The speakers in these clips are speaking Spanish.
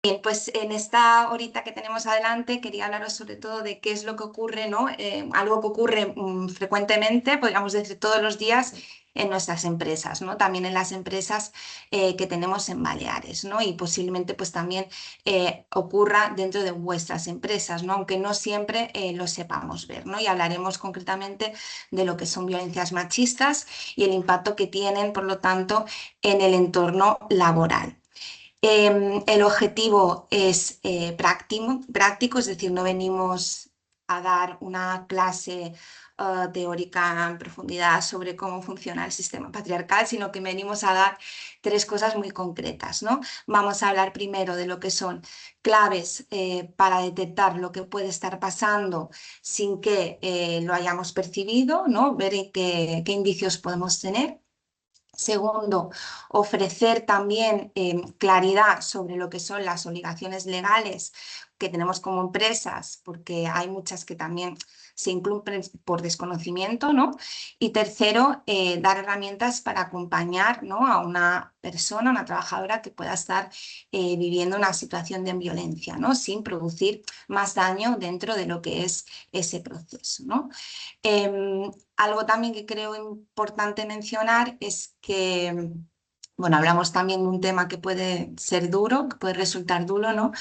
Bien, pues en esta horita que tenemos adelante quería hablaros sobre todo de qué es lo que ocurre, ¿no? Algo que ocurre frecuentemente, podríamos decir todos los días en nuestras empresas, ¿no? También en las empresas que tenemos en Baleares, ¿no? Y posiblemente pues también ocurra dentro de vuestras empresas, ¿no? Aunque no siempre lo sepamos ver, ¿no? Y hablaremos concretamente de lo que son violencias machistas y el impacto que tienen, por lo tanto, en el entorno laboral. El objetivo es práctico, es decir, no venimos a dar una clase teórica en profundidad sobre cómo funciona el sistema patriarcal, sino que venimos a dar tres cosas muy concretas, ¿no? Vamos a hablar primero de lo que son claves para detectar lo que puede estar pasando sin que lo hayamos percibido, ¿no? Ver qué indicios podemos tener. Segundo, ofrecer también claridad sobre lo que son las obligaciones legales que tenemos como empresas, porque hay muchas que también se incumplen por desconocimiento, ¿no? Y tercero, dar herramientas para acompañar, ¿no? A una persona, una trabajadora que pueda estar viviendo una situación de violencia, ¿no? Sin producir más daño dentro de lo que es ese proceso, ¿no? Algo también que creo importante mencionar es que, bueno, hablamos también de un tema que puede ser duro, que puede resultar duro, ¿no?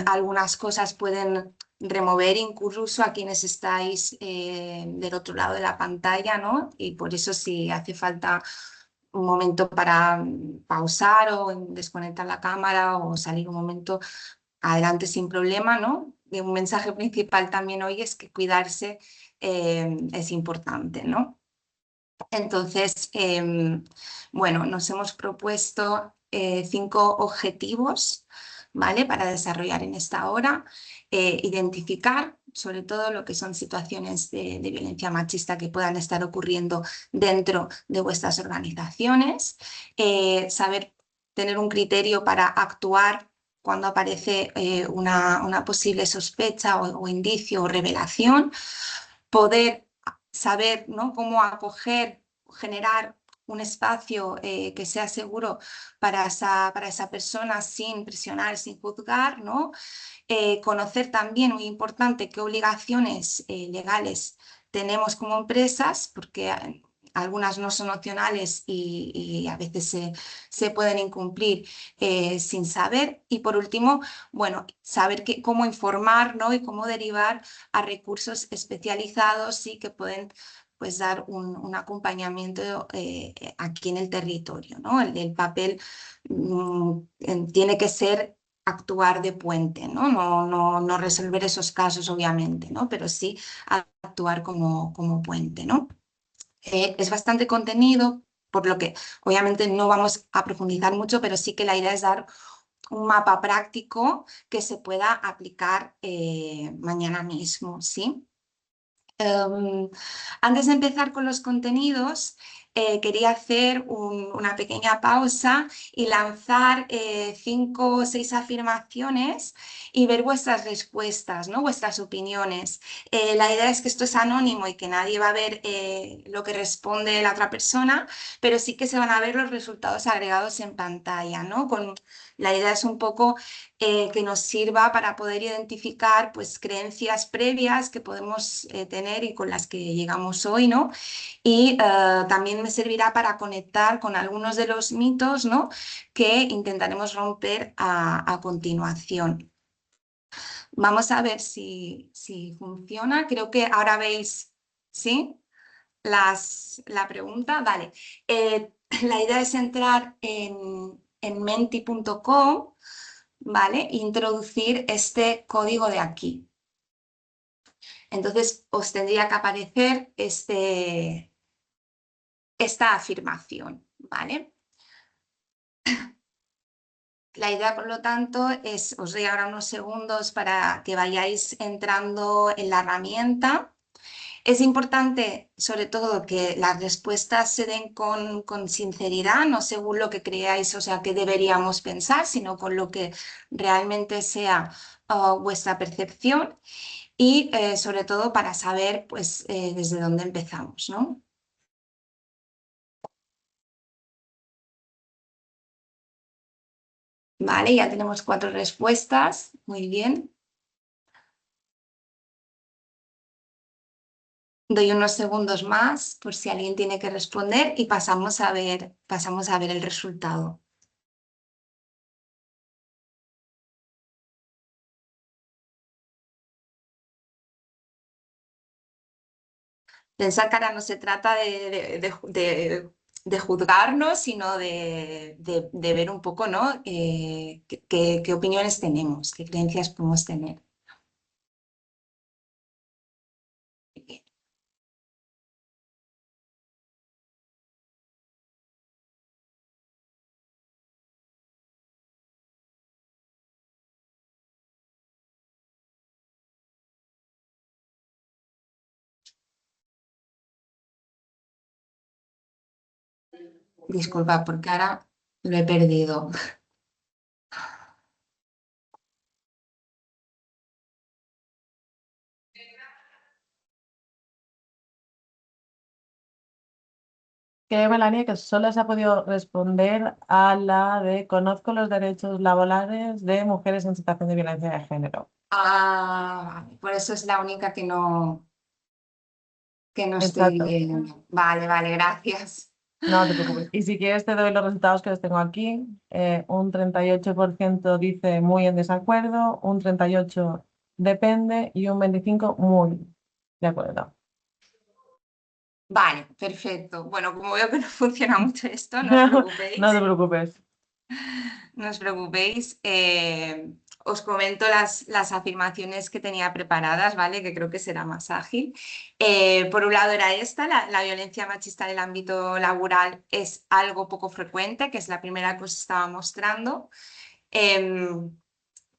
Algunas cosas pueden remover incluso a quienes estáis del otro lado de la pantalla, ¿no? Y por eso si hace falta un momento para pausar o desconectar la cámara o salir un momento adelante sin problema, ¿no? Y un mensaje principal también hoy es que cuidarse es importante, ¿no? Entonces, bueno, nos hemos propuesto 5 objetivos, ¿vale? Para desarrollar en esta hora. Identificar sobre todo lo que son situaciones de violencia machista que puedan estar ocurriendo dentro de vuestras organizaciones. Saber tener un criterio para actuar cuando aparece una posible sospecha o indicio o revelación. Poder saber, ¿no? Cómo acoger, generar un espacio que sea seguro para esa persona sin presionar, sin juzgar, ¿no? Conocer también, muy importante, qué obligaciones legales tenemos como empresas, porque algunas no son opcionales y a veces se pueden incumplir sin saber. Y por último, bueno, saber cómo informar, ¿no? Y cómo derivar a recursos especializados y que pueden pues dar un acompañamiento aquí en el territorio, ¿no? El papel tiene que ser actuar de puente, ¿no? No resolver esos casos, obviamente, ¿no? Pero sí actuar como puente, ¿no? Es bastante contenido, por lo que obviamente no vamos a profundizar mucho, pero sí que la idea es dar un mapa práctico que se pueda aplicar mañana mismo, ¿sí? Antes de empezar con los contenidos, quería hacer una pequeña pausa y lanzar 5 o 6 afirmaciones y ver vuestras respuestas, ¿no? Vuestras opiniones. La idea es que esto es anónimo y que nadie va a ver lo que responde la otra persona, pero sí que se van a ver los resultados agregados en pantalla, ¿no? La idea es un poco que nos sirva para poder identificar pues, creencias previas que podemos tener y con las que llegamos hoy, ¿no? Y también me servirá para conectar con algunos de los mitos, ¿no? Que intentaremos romper a continuación. Vamos a ver si funciona. Creo que ahora veis, ¿sí? La pregunta, vale. La idea es entrar en menti.com, ¿vale? Introducir este código de aquí. Entonces os tendría que aparecer esta afirmación, ¿vale? La idea, por lo tanto, os doy ahora unos segundos para que vayáis entrando en la herramienta. Es importante, sobre todo, que las respuestas se den con sinceridad, no según lo que creáis, o sea, que deberíamos pensar, sino con lo que realmente sea vuestra percepción y, sobre todo, para saber, pues, desde dónde empezamos, ¿no? Vale, ya tenemos 4 respuestas. Muy bien. Doy unos segundos más por si alguien tiene que responder y pasamos a ver el resultado. Pensar que ahora no se trata de juzgarnos, sino de ver un poco, ¿no? Qué opiniones tenemos, qué creencias podemos tener. Disculpa, porque ahora lo he perdido. Creo, Melanie, que solo se ha podido responder a la de conozco los derechos laborales de mujeres en situación de violencia de género. Ah, por eso es la única que no estoy Exacto. viendo. Vale, vale, gracias. No te preocupes. Y si quieres te doy los resultados que los tengo aquí. Un 38% dice muy en desacuerdo, un 38% depende y un 25% muy de acuerdo. Vale, perfecto. Bueno, como veo que no funciona mucho esto, no os No te preocupéis. preocupes. No os preocupéis. Os comento las afirmaciones que tenía preparadas, ¿vale? Que creo que será más ágil. Por un lado era esta, la violencia machista en el ámbito laboral es algo poco frecuente, que es la primera que os estaba mostrando. Em,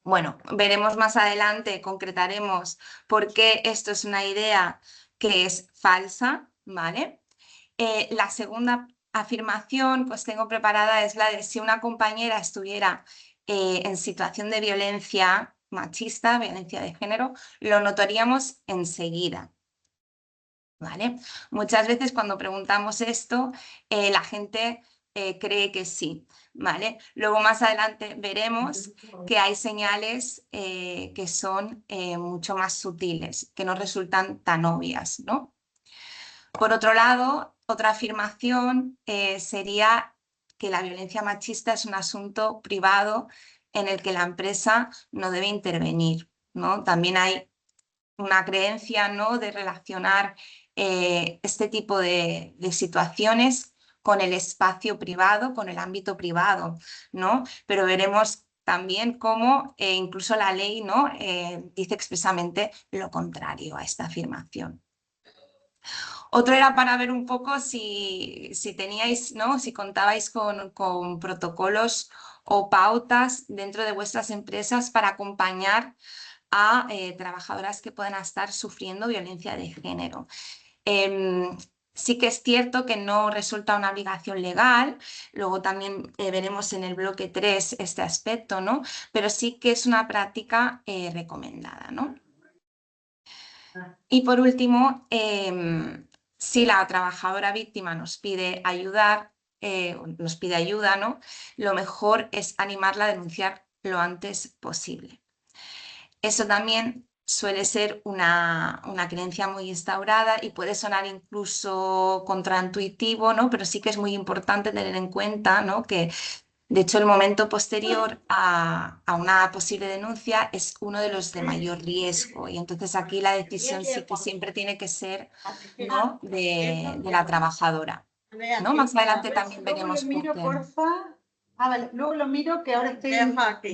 bueno, veremos más adelante, concretaremos por qué esto es una idea que es falsa, ¿vale? La segunda afirmación que os tengo preparada es la de si una compañera estuviera en situación de violencia machista, violencia de género, lo notaríamos enseguida. ¿Vale? Muchas veces cuando preguntamos esto, la gente cree que sí, ¿vale? Luego más adelante veremos que hay señales que son mucho más sutiles, que no resultan tan obvias, ¿no? Por otro lado, otra afirmación sería que la violencia machista es un asunto privado en el que la empresa no debe intervenir, ¿no? También hay una creencia, ¿no? De relacionar este tipo de situaciones con el espacio privado, con el ámbito privado, ¿no? Pero veremos también cómo incluso la ley, ¿no? Dice expresamente lo contrario a esta afirmación. Otro era para ver un poco si teníais, ¿no? Si contabais con protocolos o pautas dentro de vuestras empresas para acompañar a trabajadoras que puedan estar sufriendo violencia de género. Sí que es cierto que no resulta una obligación legal, luego también veremos en el bloque 3 este aspecto, ¿no? Pero sí que es una práctica recomendada, ¿no? Y por último, si la trabajadora víctima nos pide ayuda, ¿no? Lo mejor es animarla a denunciar lo antes posible. Eso también suele ser una creencia muy instaurada y puede sonar incluso contraintuitivo, ¿no? Pero sí que es muy importante tener en cuenta, ¿no? Que de hecho el momento posterior a una posible denuncia es uno de los de mayor riesgo y entonces aquí la decisión sí que siempre tiene que ser, ¿no? de la trabajadora, ¿no? Más adelante también Luego lo veremos por miro, qué. porfa. Ah, vale. Luego lo miro que ahora estoy.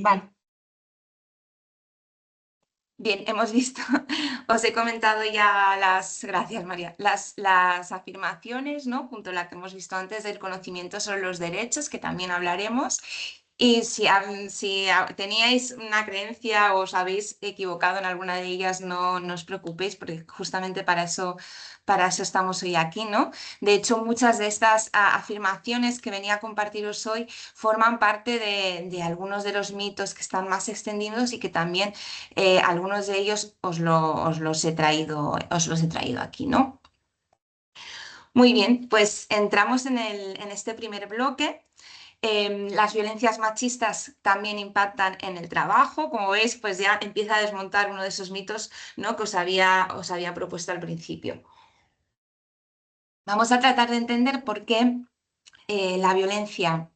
Vale. Bien, hemos visto, os he comentado ya gracias María, las afirmaciones, ¿no? Junto a la que hemos visto antes del conocimiento sobre los derechos, que también hablaremos. Y si teníais una creencia o os habéis equivocado en alguna de ellas, no os preocupéis, porque justamente para eso estamos hoy aquí, ¿no? De hecho, muchas de estas afirmaciones que venía a compartiros hoy forman parte de algunos de los mitos que están más extendidos y que también algunos de ellos os los he traído aquí, ¿no? Muy bien, pues entramos en este primer bloque. Las violencias machistas también impactan en el trabajo. Como veis, pues ya empieza a desmontar uno de esos mitos, ¿no?, que os había propuesto al principio. Vamos a tratar de entender por qué la violencia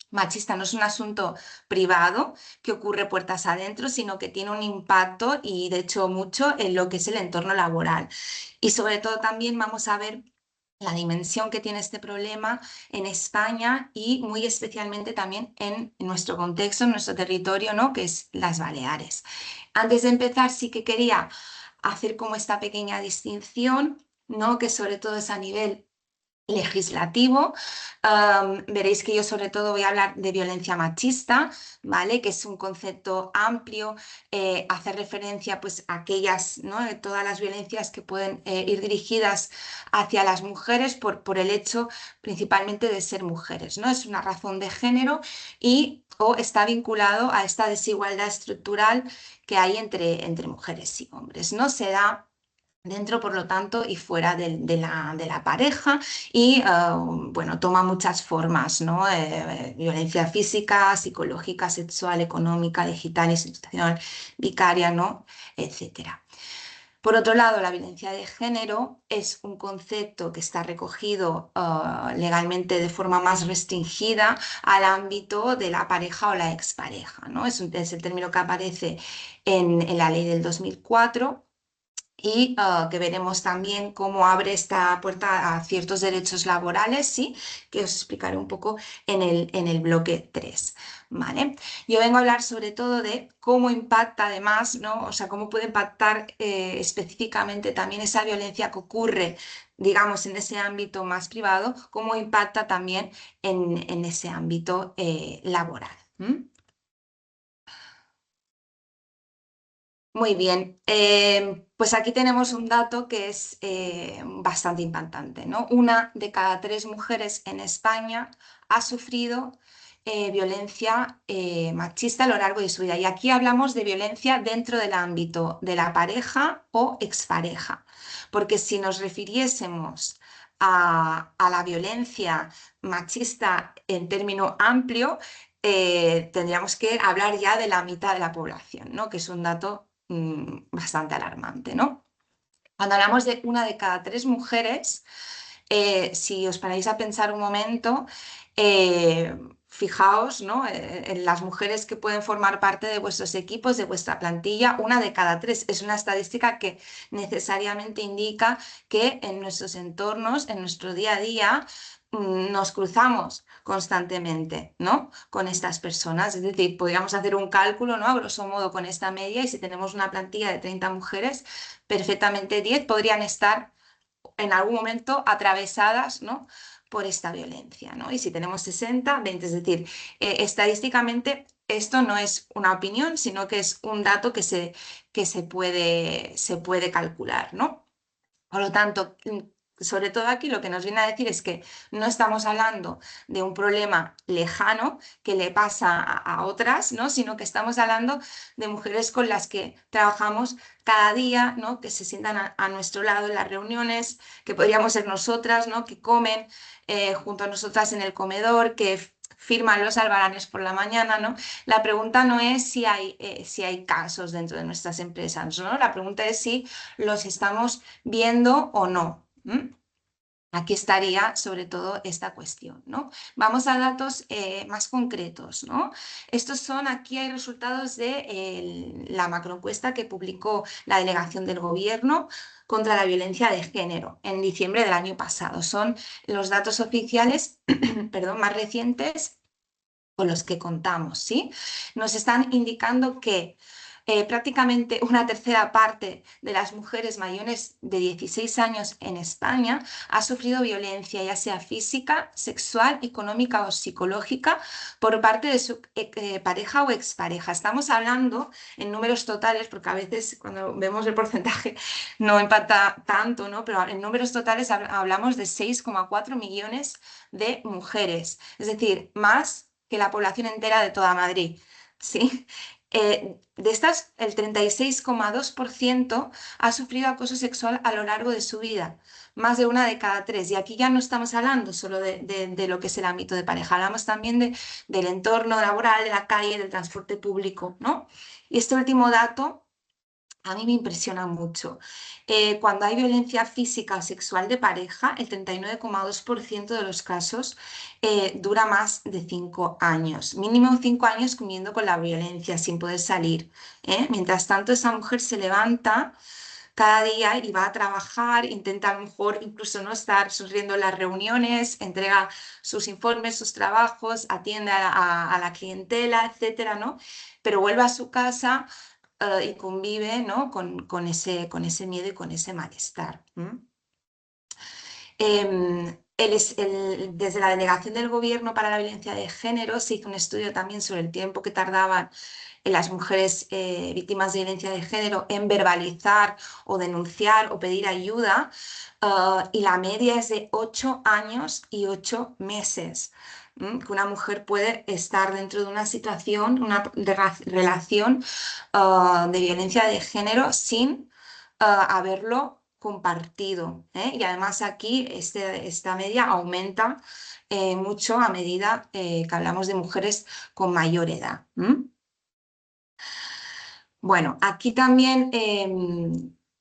machista no es un asunto privado que ocurre puertas adentro, sino que tiene un impacto y de hecho mucho en lo que es el entorno laboral. Y sobre todo también vamos a ver la dimensión que tiene este problema en España y muy especialmente también en nuestro contexto, en nuestro territorio, ¿no?, que es las Baleares. Antes de empezar, sí que quería hacer como esta pequeña distinción, ¿no?, que sobre todo es a nivel legislativo. Veréis que yo sobre todo voy a hablar de violencia machista, ¿vale?, que es un concepto amplio, hace referencia pues a aquellas, ¿no?, de todas las violencias que pueden ir dirigidas hacia las mujeres por el hecho principalmente de ser mujeres, ¿no? Es una razón de género y o está vinculado a esta desigualdad estructural que hay entre mujeres y hombres, ¿no? Se da dentro, por lo tanto, y fuera de la pareja y, bueno, toma muchas formas, ¿no? Violencia física, psicológica, sexual, económica, digital, institucional, vicaria, ¿no?, etcétera. Por otro lado, la violencia de género es un concepto que está recogido legalmente de forma más restringida al ámbito de la pareja o la expareja, ¿no? Es el término que aparece en la ley del 2004 y que veremos también cómo abre esta puerta a ciertos derechos laborales, ¿sí?, que os explicaré un poco en el bloque 3, ¿vale? Yo vengo a hablar sobre todo de cómo impacta además, ¿no?, o sea, cómo puede impactar específicamente también esa violencia que ocurre, digamos, en ese ámbito más privado, cómo impacta también en ese ámbito laboral. Muy bien, pues aquí tenemos un dato que es bastante impactante, ¿no? 1 de cada 3 mujeres en España ha sufrido violencia machista a lo largo de su vida. Y aquí hablamos de violencia dentro del ámbito de la pareja o expareja, porque si nos refiriésemos a la violencia machista en término amplio, tendríamos que hablar ya de la mitad de la población, ¿no?, que es un dato bastante alarmante, ¿no? Cuando hablamos de 1 de cada 3 mujeres, si os paráis a pensar un momento, fijaos, ¿no?, en las mujeres que pueden formar parte de vuestros equipos, de vuestra plantilla. 1 de cada 3 es una estadística que necesariamente indica que en nuestros entornos, en nuestro día a día, nos cruzamos constantemente, ¿no?, con estas personas. Es decir, podríamos hacer un cálculo, ¿no?, a grosso modo con esta media, y si tenemos una plantilla de 30 mujeres, perfectamente 10 podrían estar en algún momento atravesadas, ¿no?, por esta violencia, ¿no? Y si tenemos 60, 20, es decir, estadísticamente esto no es una opinión, sino que es un dato que se puede calcular, ¿no? Por lo tanto, sobre todo aquí lo que nos viene a decir es que no estamos hablando de un problema lejano que le pasa a otras, ¿no?, sino que estamos hablando de mujeres con las que trabajamos cada día, ¿no?, que se sientan a nuestro lado en las reuniones, que podríamos ser nosotras, ¿no?, que comen junto a nosotras en el comedor, que firman los albaranes por la mañana, ¿no? La pregunta no es si hay casos dentro de nuestras empresas, ¿no? La pregunta es si los estamos viendo o no. Aquí estaría sobre todo esta cuestión, ¿no? Vamos a datos más concretos, ¿no? Aquí hay resultados de la macroencuesta que publicó la delegación del Gobierno contra la violencia de género en diciembre del año pasado. Son los datos oficiales, perdón, más recientes con los que contamos, ¿sí? Nos están indicando que prácticamente 1/3 parte de las mujeres mayores de 16 años en España ha sufrido violencia, ya sea física, sexual, económica o psicológica, por parte de su pareja o expareja. Estamos hablando en números totales, porque a veces cuando vemos el porcentaje no impacta tanto, ¿no? Pero en números totales hablamos de 6,4 millones de mujeres, es decir, más que la población entera de toda Madrid, ¿sí? De estas, el 36,2% ha sufrido acoso sexual a lo largo de su vida, más de 1 de cada 3. Y aquí ya no estamos hablando solo de lo que es el ámbito de pareja, hablamos también del entorno laboral, de la calle, del transporte público, ¿no? Y este último dato a mí me impresiona mucho. Cuando hay violencia física o sexual de pareja, el 39,2% de los casos dura más de 5 años. Mínimo 5 años conviviendo con la violencia sin poder salir. Mientras tanto, esa mujer se levanta cada día y va a trabajar, intenta a lo mejor incluso no estar sonriendo en las reuniones, entrega sus informes, sus trabajos, atiende a la clientela, etcétera, ¿no? Pero vuelve a su casa y convive, ¿no? con ese miedo y con ese malestar. Desde la Delegación del Gobierno para la Violencia de Género se hizo un estudio también sobre el tiempo que tardaban las mujeres víctimas de violencia de género en verbalizar o denunciar o pedir ayuda, y la media es de 8 años y 8 meses. Que una mujer puede estar dentro de una situación, una relación de violencia de género sin haberlo compartido. Y además aquí esta media aumenta mucho a medida que hablamos de mujeres con mayor edad. Bueno, aquí también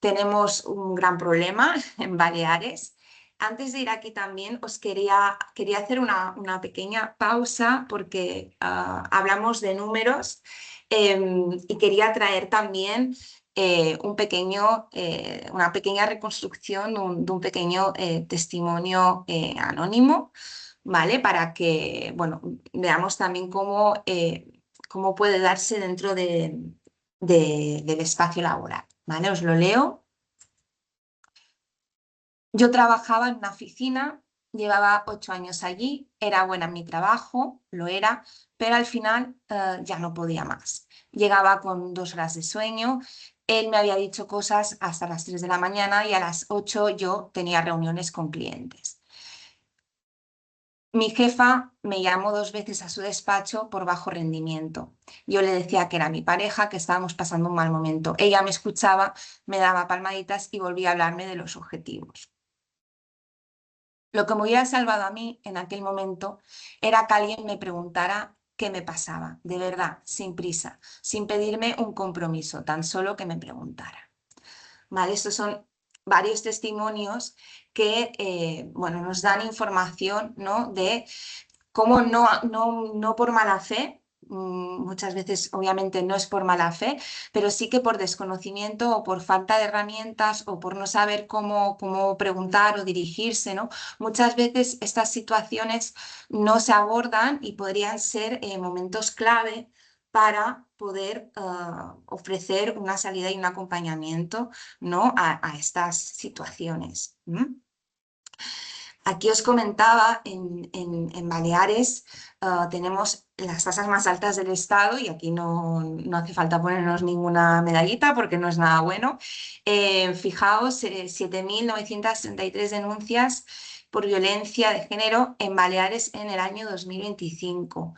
tenemos un gran problema en Baleares. Antes de ir aquí también os quería hacer una pequeña pausa porque hablamos de números, y quería traer también una pequeña reconstrucción de un pequeño testimonio anónimo, ¿vale? Para que, bueno, veamos también cómo puede darse dentro del espacio laboral, ¿vale? Os lo leo. Yo trabajaba en una oficina, llevaba 8 años allí, era buena en mi trabajo, lo era, pero al final ya no podía más. Llegaba con 2 horas de sueño, él me había dicho cosas hasta las 3 de la mañana y a las 8 yo tenía reuniones con clientes. Mi jefa me llamó 2 veces a su despacho por bajo rendimiento. Yo le decía que era mi pareja, que estábamos pasando un mal momento. Ella me escuchaba, me daba palmaditas y volvía a hablarme de los objetivos. Lo que me hubiera salvado a mí en aquel momento era que alguien me preguntara qué me pasaba, de verdad, sin prisa, sin pedirme un compromiso, tan solo que me preguntara. ¿Vale? Estos son varios testimonios que bueno, nos dan información, ¿no? de cómo no por mala fe, muchas veces obviamente no es por mala fe, pero sí que por desconocimiento o por falta de herramientas o por no saber cómo preguntar o dirigirse, ¿no? Muchas veces estas situaciones no se abordan y podrían ser momentos clave para poder ofrecer una salida y un acompañamiento, ¿no? a estas situaciones. Aquí os comentaba, en Baleares tenemos las tasas más altas del estado y aquí no hace falta ponernos ninguna medallita porque no es nada bueno. Fijaos, 7.933 denuncias por violencia de género en Baleares en el año 2025.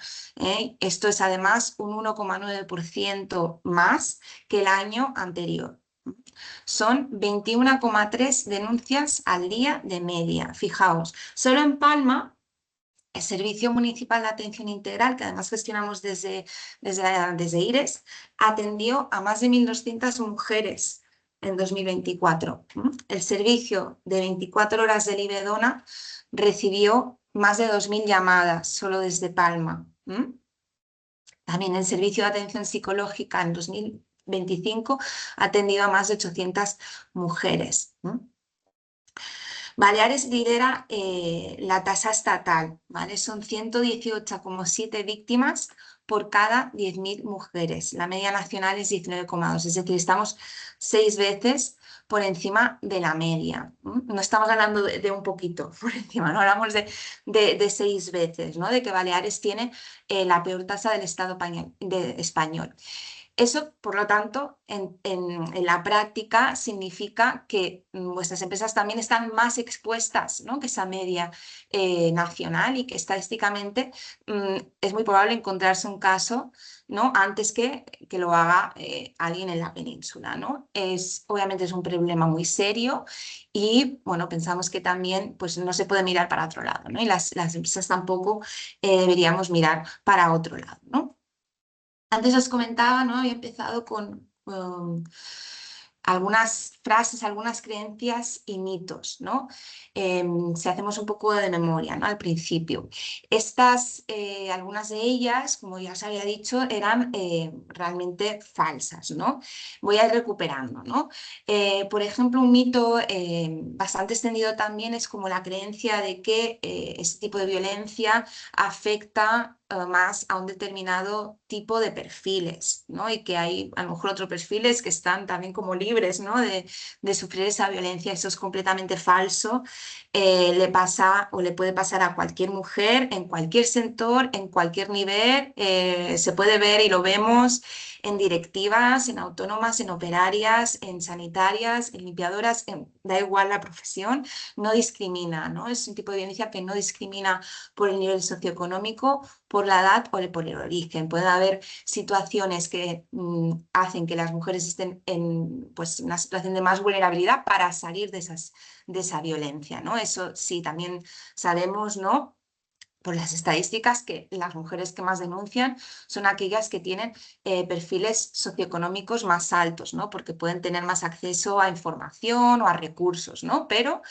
Esto es además un 1,9% más que el año anterior. Son 21,3 denuncias al día de media. Fijaos, solo en Palma, el Servicio Municipal de Atención Integral, que además gestionamos desde IRES, atendió a más de 1.200 mujeres en 2024. El servicio de 24 horas del IBEDONA recibió más de 2.000 llamadas solo desde Palma. También el Servicio de Atención Psicológica en 2025 ha atendido a más de 800 mujeres. Baleares lidera la tasa estatal, ¿vale? Son 118,7 víctimas por cada 10.000 mujeres. La media nacional es 19,2, es decir, estamos 6 veces por encima de la media. No estamos hablando de un poquito por encima, no hablamos de 6 veces, ¿no? De que Baleares tiene la peor tasa del Estado español. Eso, por lo tanto, en la práctica significa que vuestras empresas también están más expuestas, ¿no?, que esa media nacional, y que estadísticamente es muy probable encontrarse un caso, ¿no?, antes que lo haga alguien en la península, ¿no? Obviamente es un problema muy serio y, bueno, pensamos que también pues, no se puede mirar para otro lado, ¿no? Y las empresas tampoco deberíamos mirar para otro lado, ¿no? Antes os comentaba, ¿no? Había empezado con algunas frases, algunas creencias y mitos, ¿no? Si hacemos un poco de memoria, ¿no?, al principio. Estas, algunas de ellas, como ya os había dicho, eran realmente falsas, ¿no? Voy a ir recuperando, ¿no? Por ejemplo, un mito bastante extendido también es como la creencia de que este tipo de violencia afecta más a un determinado tipo de perfiles, ¿no? Y que hay a lo mejor otros perfiles que están también como libres, ¿no?, de sufrir esa violencia. Eso es completamente falso. Le pasa o le puede pasar a cualquier mujer, en cualquier sector, en cualquier nivel. Se puede ver y lo vemos en directivas, en autónomas, en operarias, en sanitarias, en limpiadoras, da igual la profesión, no discrimina, ¿no? Es un tipo de violencia que no discrimina por el nivel socioeconómico, por la edad o por el origen. Pueden haber situaciones que hacen que las mujeres estén en pues, una situación de más vulnerabilidad para salir de esa violencia, ¿no? Eso sí, también sabemos, ¿no?, por las estadísticas, que las mujeres que más denuncian son aquellas que tienen perfiles socioeconómicos más altos, ¿no?, porque pueden tener más acceso a información o a recursos, ¿no? Pero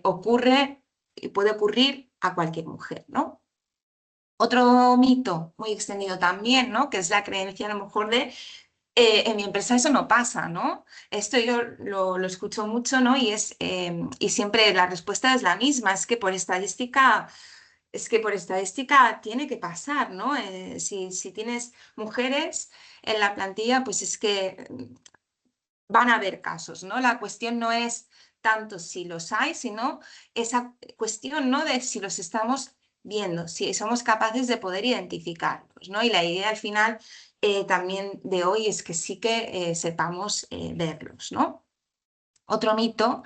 ocurre y puede ocurrir a cualquier mujer, ¿no? Otro mito muy extendido también, ¿no?, que es la creencia a lo mejor de en mi empresa eso no pasa, ¿no? Esto yo lo escucho mucho, ¿no? Y siempre la respuesta es la misma, es que por estadística tiene que pasar, ¿no? Si tienes mujeres en la plantilla, pues es que van a haber casos, ¿no? La cuestión no es tanto si los hay, sino esa cuestión, ¿no?, de si los estamos viendo, si somos capaces de poder identificarlos, ¿no? Y la idea al final también de hoy es que sí que sepamos verlos, ¿no? Otro mito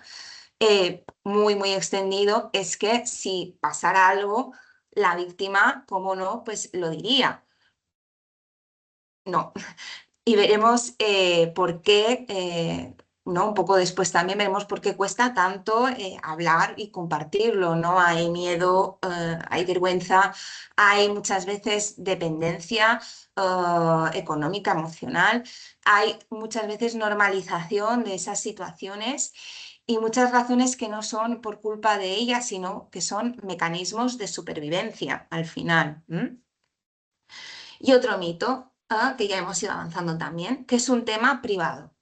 muy, muy extendido es que si pasara algo, la víctima, cómo no, pues lo diría. No. Y veremos por qué, ¿no? Un poco después también veremos por qué cuesta tanto hablar y compartirlo, ¿no? Hay miedo, hay vergüenza, hay muchas veces dependencia económica, emocional, hay muchas veces normalización de esas situaciones y muchas razones que no son por culpa de ellas, sino que son mecanismos de supervivencia al final. Y otro mito, que ya hemos ido avanzando también, que es un tema privado.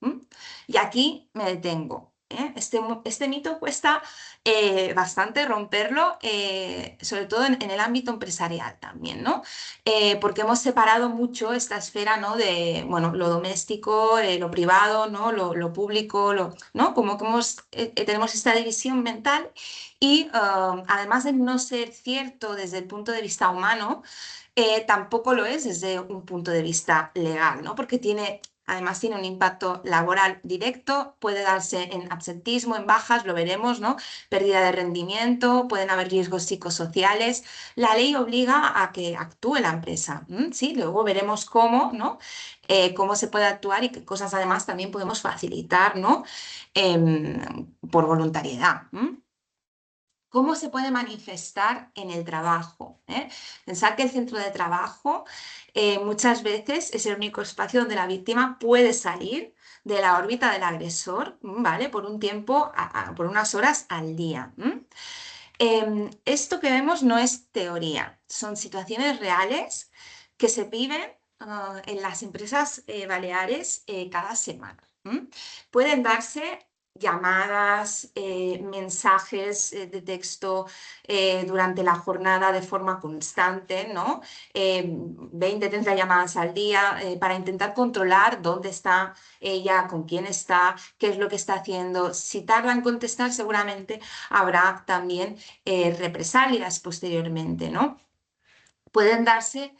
Y aquí me detengo. Este mito cuesta bastante romperlo, sobre todo en el ámbito empresarial también, ¿no? Porque hemos separado mucho esta esfera, ¿no?, de, bueno, lo doméstico, lo privado, ¿no?, lo público, ¿no? Como que tenemos esta división mental y además de no ser cierto desde el punto de vista humano, tampoco lo es desde un punto de vista legal, ¿no? Porque además tiene un impacto laboral directo, puede darse en absentismo, en bajas, lo veremos, ¿no? Pérdida de rendimiento, pueden haber riesgos psicosociales. La ley obliga a que actúe la empresa, ¿sí? Luego veremos cómo, ¿no? Cómo se puede actuar y qué cosas además también podemos facilitar, ¿no? Por voluntariedad. ¿Cómo se puede manifestar en el trabajo? Pensar que el centro de trabajo muchas veces es el único espacio donde la víctima puede salir de la órbita del agresor, ¿vale? Por un tiempo, por unas horas al día. Esto que vemos no es teoría, son situaciones reales que se viven en las empresas baleares cada semana. Pueden darse llamadas, mensajes de texto durante la jornada de forma constante, ¿no? 20, 30 llamadas al día para intentar controlar dónde está ella, con quién está, qué es lo que está haciendo. Si tarda en contestar, seguramente habrá también represalias posteriormente, ¿no? Pueden darse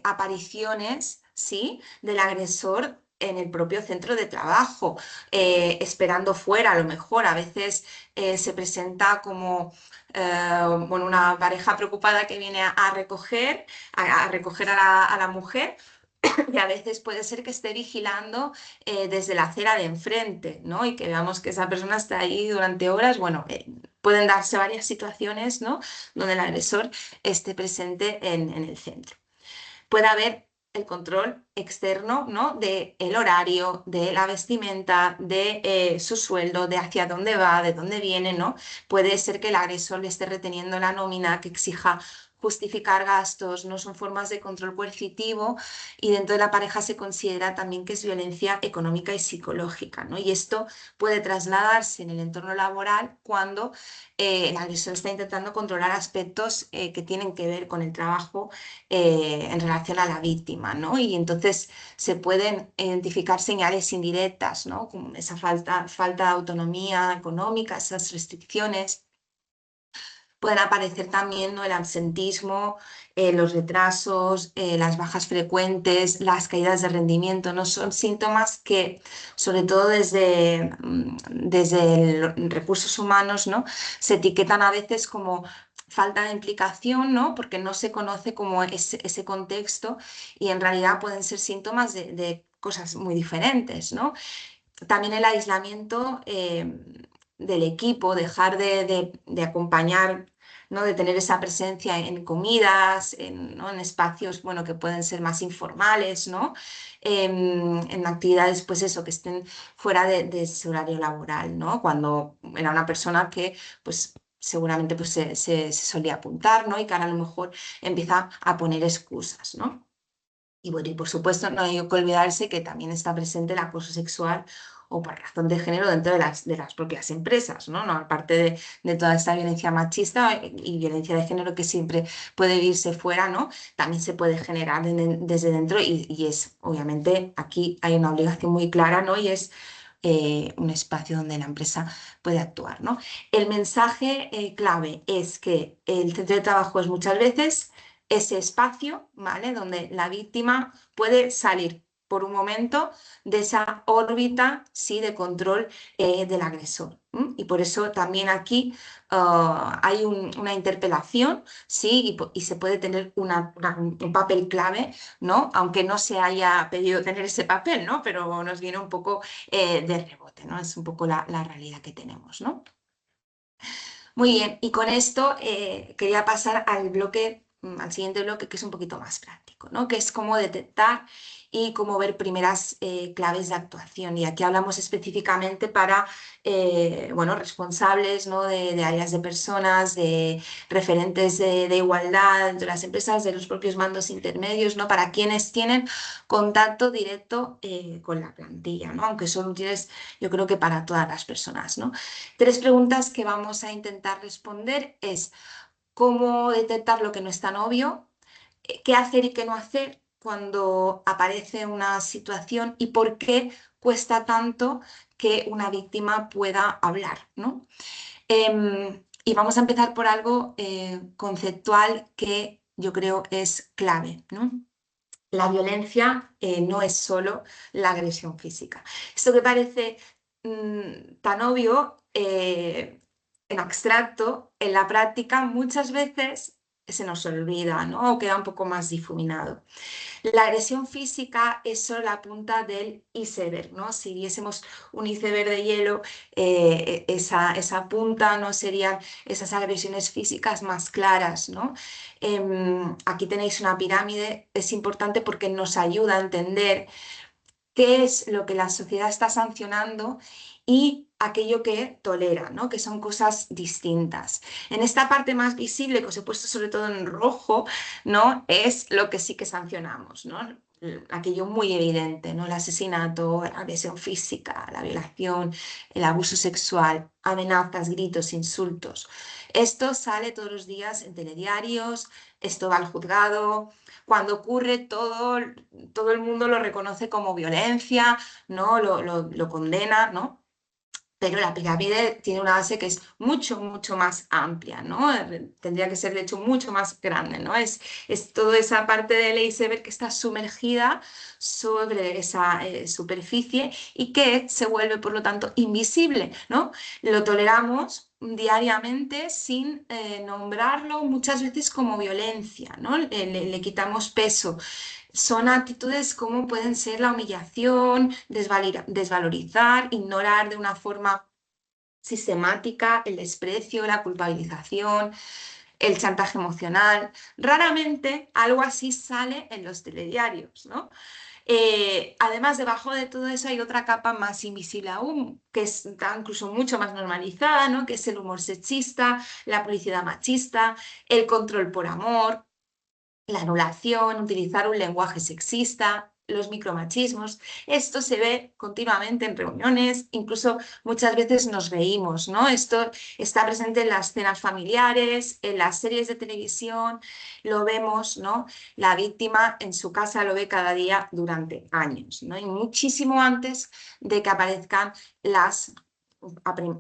apariciones, ¿sí?, del agresor en el propio centro de trabajo, esperando fuera. A lo mejor a veces se presenta como bueno, una pareja preocupada que viene a recoger a la mujer. Y a veces puede ser que esté vigilando desde la acera de enfrente, ¿no? Y que veamos que esa persona está ahí durante horas. Bueno, pueden darse varias situaciones, ¿no?, donde el agresor esté presente en el centro. Puede haber el control externo, ¿no?, del horario, de la vestimenta, de su sueldo, de hacia dónde va, de dónde viene, ¿no? Puede ser que el agresor le esté reteniendo la nómina, que exija justificar gastos, no son formas de control coercitivo, y dentro de la pareja se considera también que es violencia económica y psicológica, ¿no? Y esto puede trasladarse en el entorno laboral cuando el agresor está intentando controlar aspectos que tienen que ver con el trabajo en relación a la víctima, ¿no? Y entonces se pueden identificar señales indirectas, ¿no?, como esa falta de autonomía económica, esas restricciones. Pueden aparecer también, ¿no?, el absentismo, los retrasos, las bajas frecuentes, las caídas de rendimiento, ¿no? Son síntomas que, sobre todo desde recursos humanos, ¿no?, se etiquetan a veces como falta de implicación, ¿no?, porque no se conoce como ese contexto, y en realidad pueden ser síntomas de cosas muy diferentes, ¿no? También el aislamiento del equipo, dejar de acompañar, ¿no?, de tener esa presencia en comidas, ¿no?, en espacios, bueno, que pueden ser más informales, ¿no? En actividades, pues eso, que estén fuera de ese horario laboral, ¿no? Cuando era una persona que, pues, seguramente pues, se solía apuntar, ¿no?, y que ahora a lo mejor empieza a poner excusas, ¿no? Y bueno, y por supuesto no hay que olvidarse que también está presente el acoso sexual o por razón de género dentro de las propias empresas, ¿no? Aparte de toda esta violencia machista y violencia de género que siempre puede irse fuera, ¿no?, también se puede generar desde dentro, y es, obviamente, aquí hay una obligación muy clara, ¿no?, y es un espacio donde la empresa puede actuar, ¿no? El mensaje clave es que el centro de trabajo es muchas veces ese espacio, ¿vale?, donde la víctima puede salir por un momento de esa órbita, sí, de control del agresor. Y por eso también aquí hay una interpelación, sí, y se puede tener un papel clave, ¿no?, aunque no se haya pedido tener ese papel, ¿no?, pero nos viene un poco de rebote, ¿no? Es un poco la realidad que tenemos, ¿no? Muy bien, y con esto quería pasar al siguiente bloque, que es un poquito más práctico, ¿no?, que es cómo detectar y cómo ver primeras claves de actuación. Y aquí hablamos específicamente para bueno, responsables, ¿no?, de áreas de personas, de referentes de igualdad de las empresas, de los propios mandos intermedios, ¿no?, para quienes tienen contacto directo con la plantilla, ¿no?, aunque son útiles, yo creo que para todas las personas, ¿no? 3 preguntas que vamos a intentar responder es: ¿cómo detectar lo que no es tan obvio? ¿Qué hacer y qué no hacer cuando aparece una situación? ¿Y por qué cuesta tanto que una víctima pueda hablar, ¿no? Y vamos a empezar por algo conceptual que yo creo es clave, ¿no? La violencia no es solo la agresión física. Esto que parece tan obvio en abstracto, en la práctica muchas veces se nos olvida, ¿no?, o queda un poco más difuminado. La agresión física es solo la punta del iceberg, ¿no? Si viésemos un iceberg de hielo, esa punta no serían esas agresiones físicas más claras, ¿no? Aquí tenéis una pirámide, es importante porque nos ayuda a entender qué es lo que la sociedad está sancionando y aquello que tolera, ¿no?, que son cosas distintas. En esta parte más visible, que os he puesto sobre todo en rojo, ¿no?, es lo que sí que sancionamos, ¿no?, aquello muy evidente, ¿no?, el asesinato, la agresión física, la violación, el abuso sexual, amenazas, gritos, insultos. Esto sale todos los días en telediarios, esto va al juzgado. Cuando ocurre, todo el mundo lo reconoce como violencia, ¿no?, lo condena, ¿no? Pero la pirámide tiene una base que es mucho, mucho más amplia, ¿no? Tendría que ser, de hecho, mucho más grande, ¿no? Es toda esa parte del iceberg que está sumergida sobre esa superficie y que se vuelve, por lo tanto, invisible, ¿no? Lo toleramos diariamente sin nombrarlo muchas veces como violencia, ¿no? Le quitamos peso. Son actitudes como pueden ser la humillación, desvalorizar, ignorar de una forma sistemática el desprecio, la culpabilización, el chantaje emocional. Raramente algo así sale en los telediarios, ¿no? Además, debajo de todo eso hay otra capa más invisible aún, que está incluso mucho más normalizada, ¿no? Que es el humor sexista, la publicidad machista, el control por amor, la anulación, utilizar un lenguaje sexista, los micromachismos. Esto se ve continuamente en reuniones, incluso muchas veces nos reímos, ¿no? Esto está presente en las cenas familiares, en las series de televisión, lo vemos, ¿no? La víctima en su casa lo ve cada día durante años, ¿no? Y muchísimo antes de que aparezcan las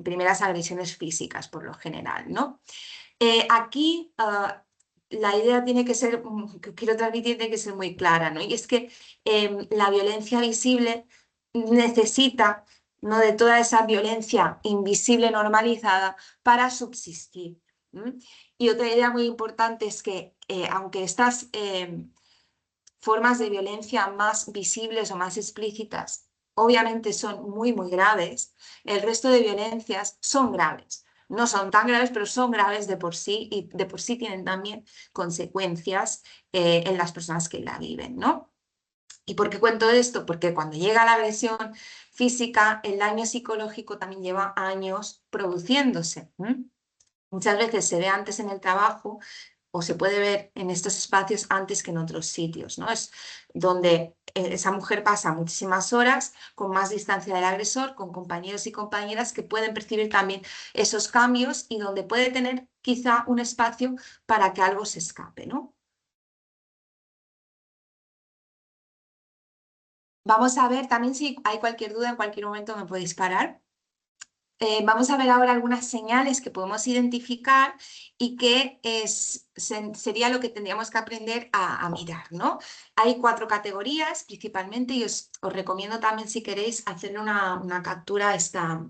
primeras agresiones físicas, por lo general, ¿no? Aquí la idea tiene que ser, que quiero transmitir, tiene que ser muy clara, ¿no? Y es que la violencia visible necesita, ¿no?, de toda esa violencia invisible normalizada para subsistir. Y otra idea muy importante es que aunque estas formas de violencia más visibles o más explícitas obviamente son muy, muy graves, el resto de violencias son graves. No son tan graves, pero son graves de por sí y de por sí tienen también consecuencias en las personas que la viven, ¿no? ¿Y por qué cuento esto? Porque cuando llega la agresión física, el daño psicológico también lleva años produciéndose. Muchas veces se ve antes en el trabajo o se puede ver en estos espacios antes que en otros sitios, ¿no? Es donde esa mujer pasa muchísimas horas con más distancia del agresor, con compañeros y compañeras que pueden percibir también esos cambios y donde puede tener quizá un espacio para que algo se escape, ¿no? Vamos a ver también si hay cualquier duda, en cualquier momento me podéis parar. Vamos a ver ahora algunas señales que podemos identificar y que sería lo que tendríamos que aprender a mirar, ¿no? Hay 4 categorías principalmente y os recomiendo también, si queréis, hacerle una captura a esta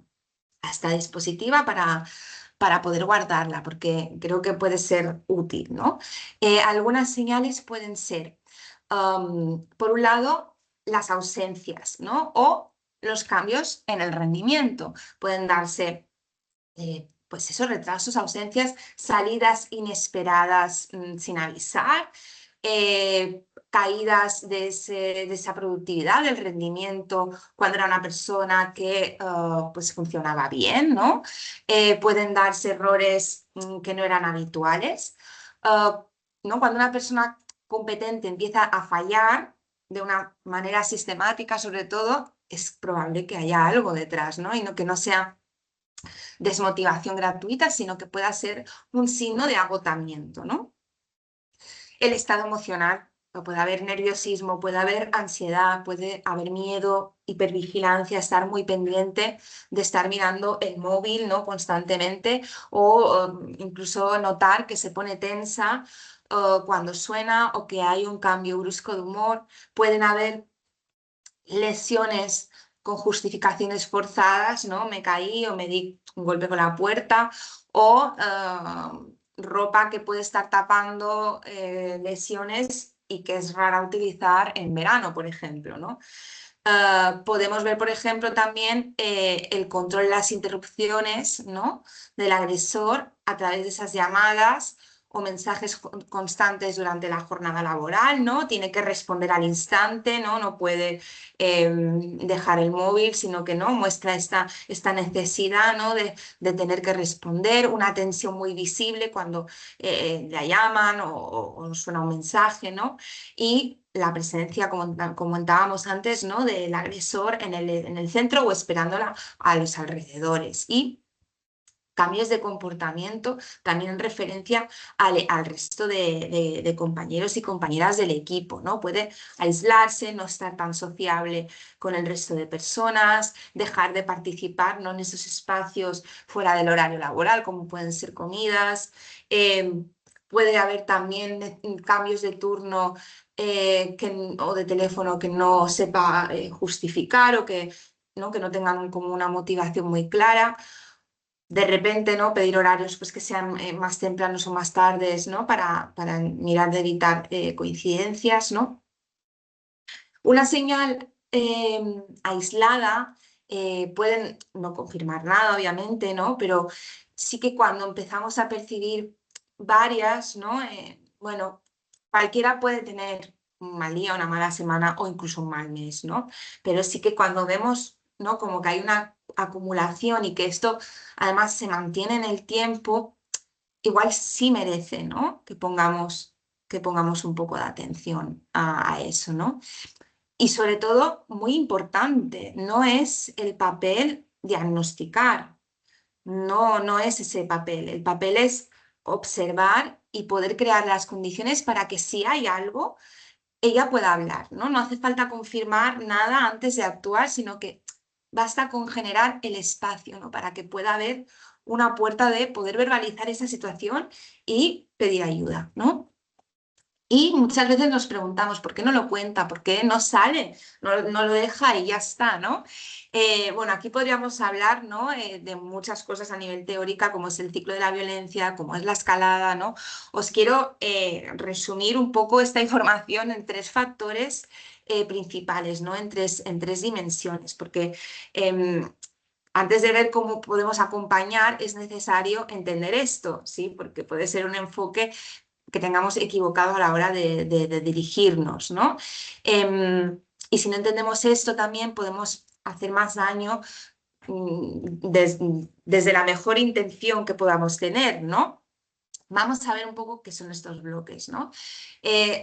dispositiva para poder guardarla, porque creo que puede ser útil, ¿no? Algunas señales pueden ser, por un lado, las ausencias, ¿no? O los cambios en el rendimiento. Pueden darse, pues esos retrasos, ausencias, salidas inesperadas sin avisar, caídas de esa productividad, del rendimiento, cuando era una persona que pues funcionaba bien, ¿no? Pueden darse errores que no eran habituales, ¿no? Cuando una persona competente empieza a fallar de una manera sistemática, sobre todo, es probable que haya algo detrás, ¿no? Y que no sea desmotivación gratuita, sino que pueda ser un signo de agotamiento, ¿no? El estado emocional, puede haber nerviosismo, puede haber ansiedad, puede haber miedo, hipervigilancia, estar muy pendiente de estar mirando el móvil, ¿no?, constantemente, o incluso notar que se pone tensa cuando suena o que hay un cambio brusco de humor. Pueden haber lesiones con justificaciones forzadas, ¿no? Me caí o me di un golpe con la puerta, o ropa que puede estar tapando lesiones y que es rara utilizar en verano, por ejemplo, ¿no? Podemos ver, por ejemplo, también el control de las interrupciones, ¿no?, del agresor a través de esas llamadas o mensajes constantes durante la jornada laboral, ¿no? Tiene que responder al instante, ¿no? No puede dejar el móvil, sino que no muestra esta necesidad, ¿no?, de tener que responder, una tensión muy visible cuando la llaman o suena un mensaje, ¿no? Y la presencia, como comentábamos antes, ¿no?, del agresor en el centro o esperándola a los alrededores. Y cambios de comportamiento también en referencia al resto de compañeros y compañeras del equipo, ¿no? Puede aislarse, no estar tan sociable con el resto de personas, dejar de participar, ¿no?, en esos espacios fuera del horario laboral, como pueden ser comidas. Puede haber también cambios de turno o de teléfono que no sepa justificar o que no tengan como una motivación muy clara. De repente, ¿no?, pedir horarios pues, que sean más tempranos o más tardes, ¿no?, para mirar de evitar coincidencias, ¿no? Una señal aislada pueden no confirmar nada, obviamente, ¿no? Pero sí que cuando empezamos a percibir varias, ¿no? Bueno, cualquiera puede tener un mal día, una mala semana o incluso un mal mes, ¿no? Pero sí que cuando vemos, ¿no?, como que hay una acumulación y que esto además se mantiene en el tiempo, igual sí merece, ¿no?, que pongamos un poco de atención a eso, ¿no? Y sobre todo, muy importante, no es el papel diagnosticar, no es ese papel. El papel es observar y poder crear las condiciones para que si hay algo, ella pueda hablar, ¿no? No hace falta confirmar nada antes de actuar, sino que basta con generar el espacio, ¿no?, para que pueda haber una puerta de poder verbalizar esa situación y pedir ayuda, ¿no? Y muchas veces nos preguntamos, ¿por qué no lo cuenta? ¿Por qué no sale? No lo deja y ya está, ¿no? Bueno, aquí podríamos hablar, ¿no?, de muchas cosas a nivel teórica, como es el ciclo de la violencia, como es la escalada, ¿no? Os quiero resumir un poco esta información en 3 factores principales, ¿no?, en tres dimensiones, porque antes de ver cómo podemos acompañar es necesario entender esto, ¿sí? Porque puede ser un enfoque que tengamos equivocado a la hora de dirigirnos, ¿no? Y si no entendemos esto también podemos hacer más daño desde la mejor intención que podamos tener, ¿no? Vamos a ver un poco qué son estos bloques, ¿no?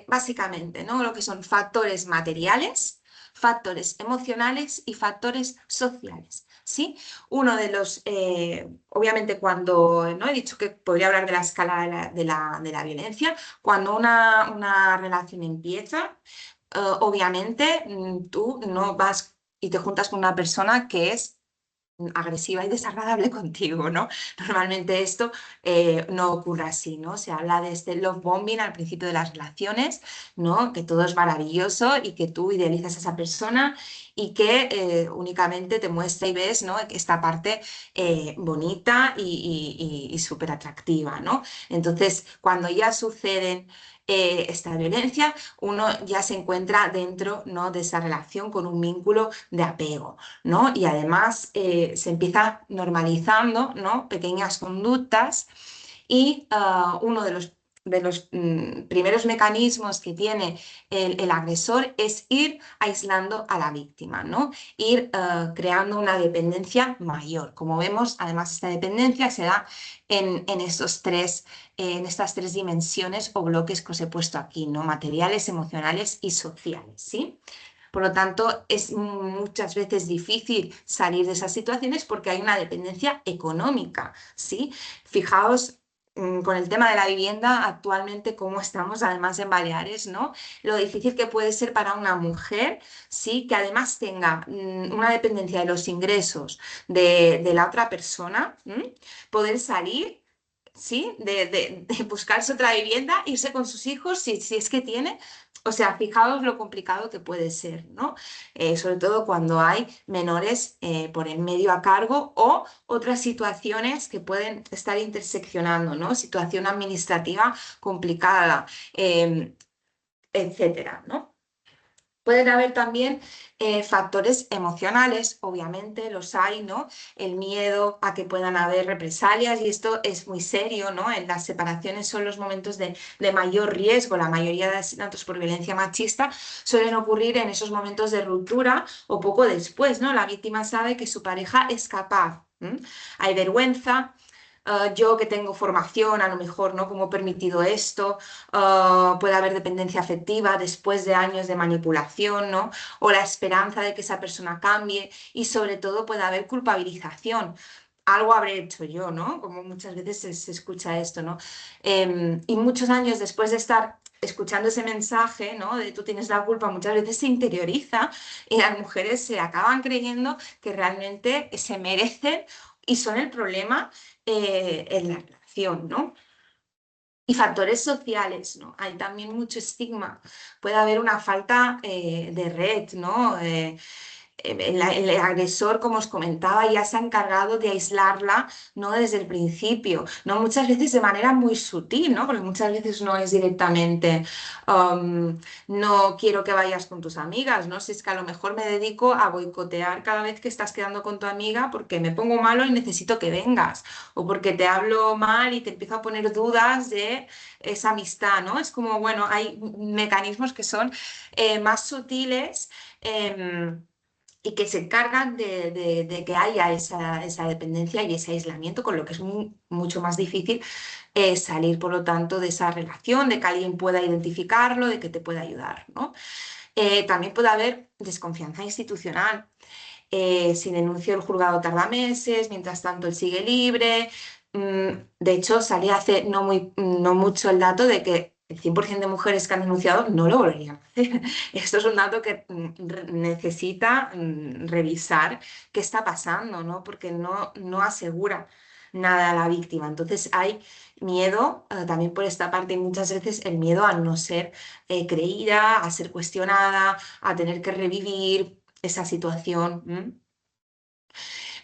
Básicamente, ¿no?, lo que son factores materiales, factores emocionales y factores sociales, ¿sí? Uno de los, obviamente cuando, ¿no?, he dicho que podría hablar de la escala de la violencia, cuando una relación empieza, obviamente tú no vas y te juntas con una persona que es agresiva y desagradable contigo, ¿no? Normalmente esto no ocurre así, ¿no? Se habla de este love bombing al principio de las relaciones, ¿no?, que todo es maravilloso y que tú idealizas a esa persona y que únicamente te muestra y ves, ¿no?, esta parte bonita y súper atractiva, ¿no? Entonces, cuando ya suceden esta violencia, uno ya se encuentra dentro, ¿no?, de esa relación con un vínculo de apego, ¿no? Y además se empieza normalizando, ¿no?, pequeñas conductas y uno de los primeros mecanismos que tiene el agresor es ir aislando a la víctima, ¿no? Ir creando una dependencia mayor. Como vemos, además esta dependencia se da en estas 3 dimensiones o bloques que os he puesto aquí, ¿no?, materiales, emocionales y sociales, ¿sí? Por lo tanto, es muchas veces difícil salir de esas situaciones porque hay una dependencia económica, ¿sí? Fijaos con el tema de la vivienda actualmente cómo estamos, además en Baleares, ¿no? Lo difícil que puede ser para una mujer, ¿sí?, que además tenga una dependencia de los ingresos de la otra persona, poder salir, ¿sí?, de buscarse otra vivienda, irse con sus hijos, si es que tiene. O sea, fijaos lo complicado que puede ser, ¿no? Sobre todo cuando hay menores por el medio a cargo o otras situaciones que pueden estar interseccionando, ¿no? Situación administrativa complicada, etcétera, ¿no? Pueden haber también factores emocionales, obviamente los hay, ¿no? El miedo a que puedan haber represalias y esto es muy serio, ¿no? En las separaciones son los momentos de mayor riesgo. La mayoría de asesinatos por violencia machista suelen ocurrir en esos momentos de ruptura o poco después, ¿no? La víctima sabe que su pareja es capaz. Hay vergüenza. Yo que tengo formación, a lo mejor, ¿no?, cómo he permitido esto, puede haber dependencia afectiva después de años de manipulación, ¿no?, o la esperanza de que esa persona cambie y sobre todo puede haber culpabilización. algo habré hecho yo, ¿no? Como muchas veces se escucha esto, ¿no? Y muchos años después de estar escuchando ese mensaje, ¿no? De tú tienes la culpa, muchas veces se interioriza y las mujeres se acaban creyendo que realmente se merecen y son el problema en la relación, ¿no? Y factores sociales, ¿no? Hay también mucho estigma. Puede haber una falta de red, ¿no? El agresor, como os comentaba, ya se ha encargado de aislarla, ¿no? Desde el principio, ¿no? Muchas veces de manera muy sutil, ¿no? Porque muchas veces no es directamente, no quiero que vayas con tus amigas, ¿no? Si es que a lo mejor me dedico a boicotear cada vez que estás quedando con tu amiga porque me pongo malo y necesito que vengas, o porque te hablo mal y te empiezo a poner dudas de esa amistad, ¿no? Es como, bueno, hay mecanismos que son más sutiles. Y que se encargan de que haya esa dependencia y ese aislamiento, con lo que es mucho más difícil salir, por lo tanto, de esa relación, de que alguien pueda identificarlo, de que te pueda ayudar, ¿no? También puede haber desconfianza institucional. Si denuncio el juzgado tarda meses, mientras tanto él sigue libre. De hecho, salía hace no mucho el dato de que el 100% de mujeres que han denunciado no lo volverían a hacer. Esto es un dato que necesita revisar qué está pasando, ¿no? Porque no asegura nada a la víctima. Entonces hay miedo también por esta parte y muchas veces el miedo a no ser creída, a ser cuestionada, a tener que revivir esa situación.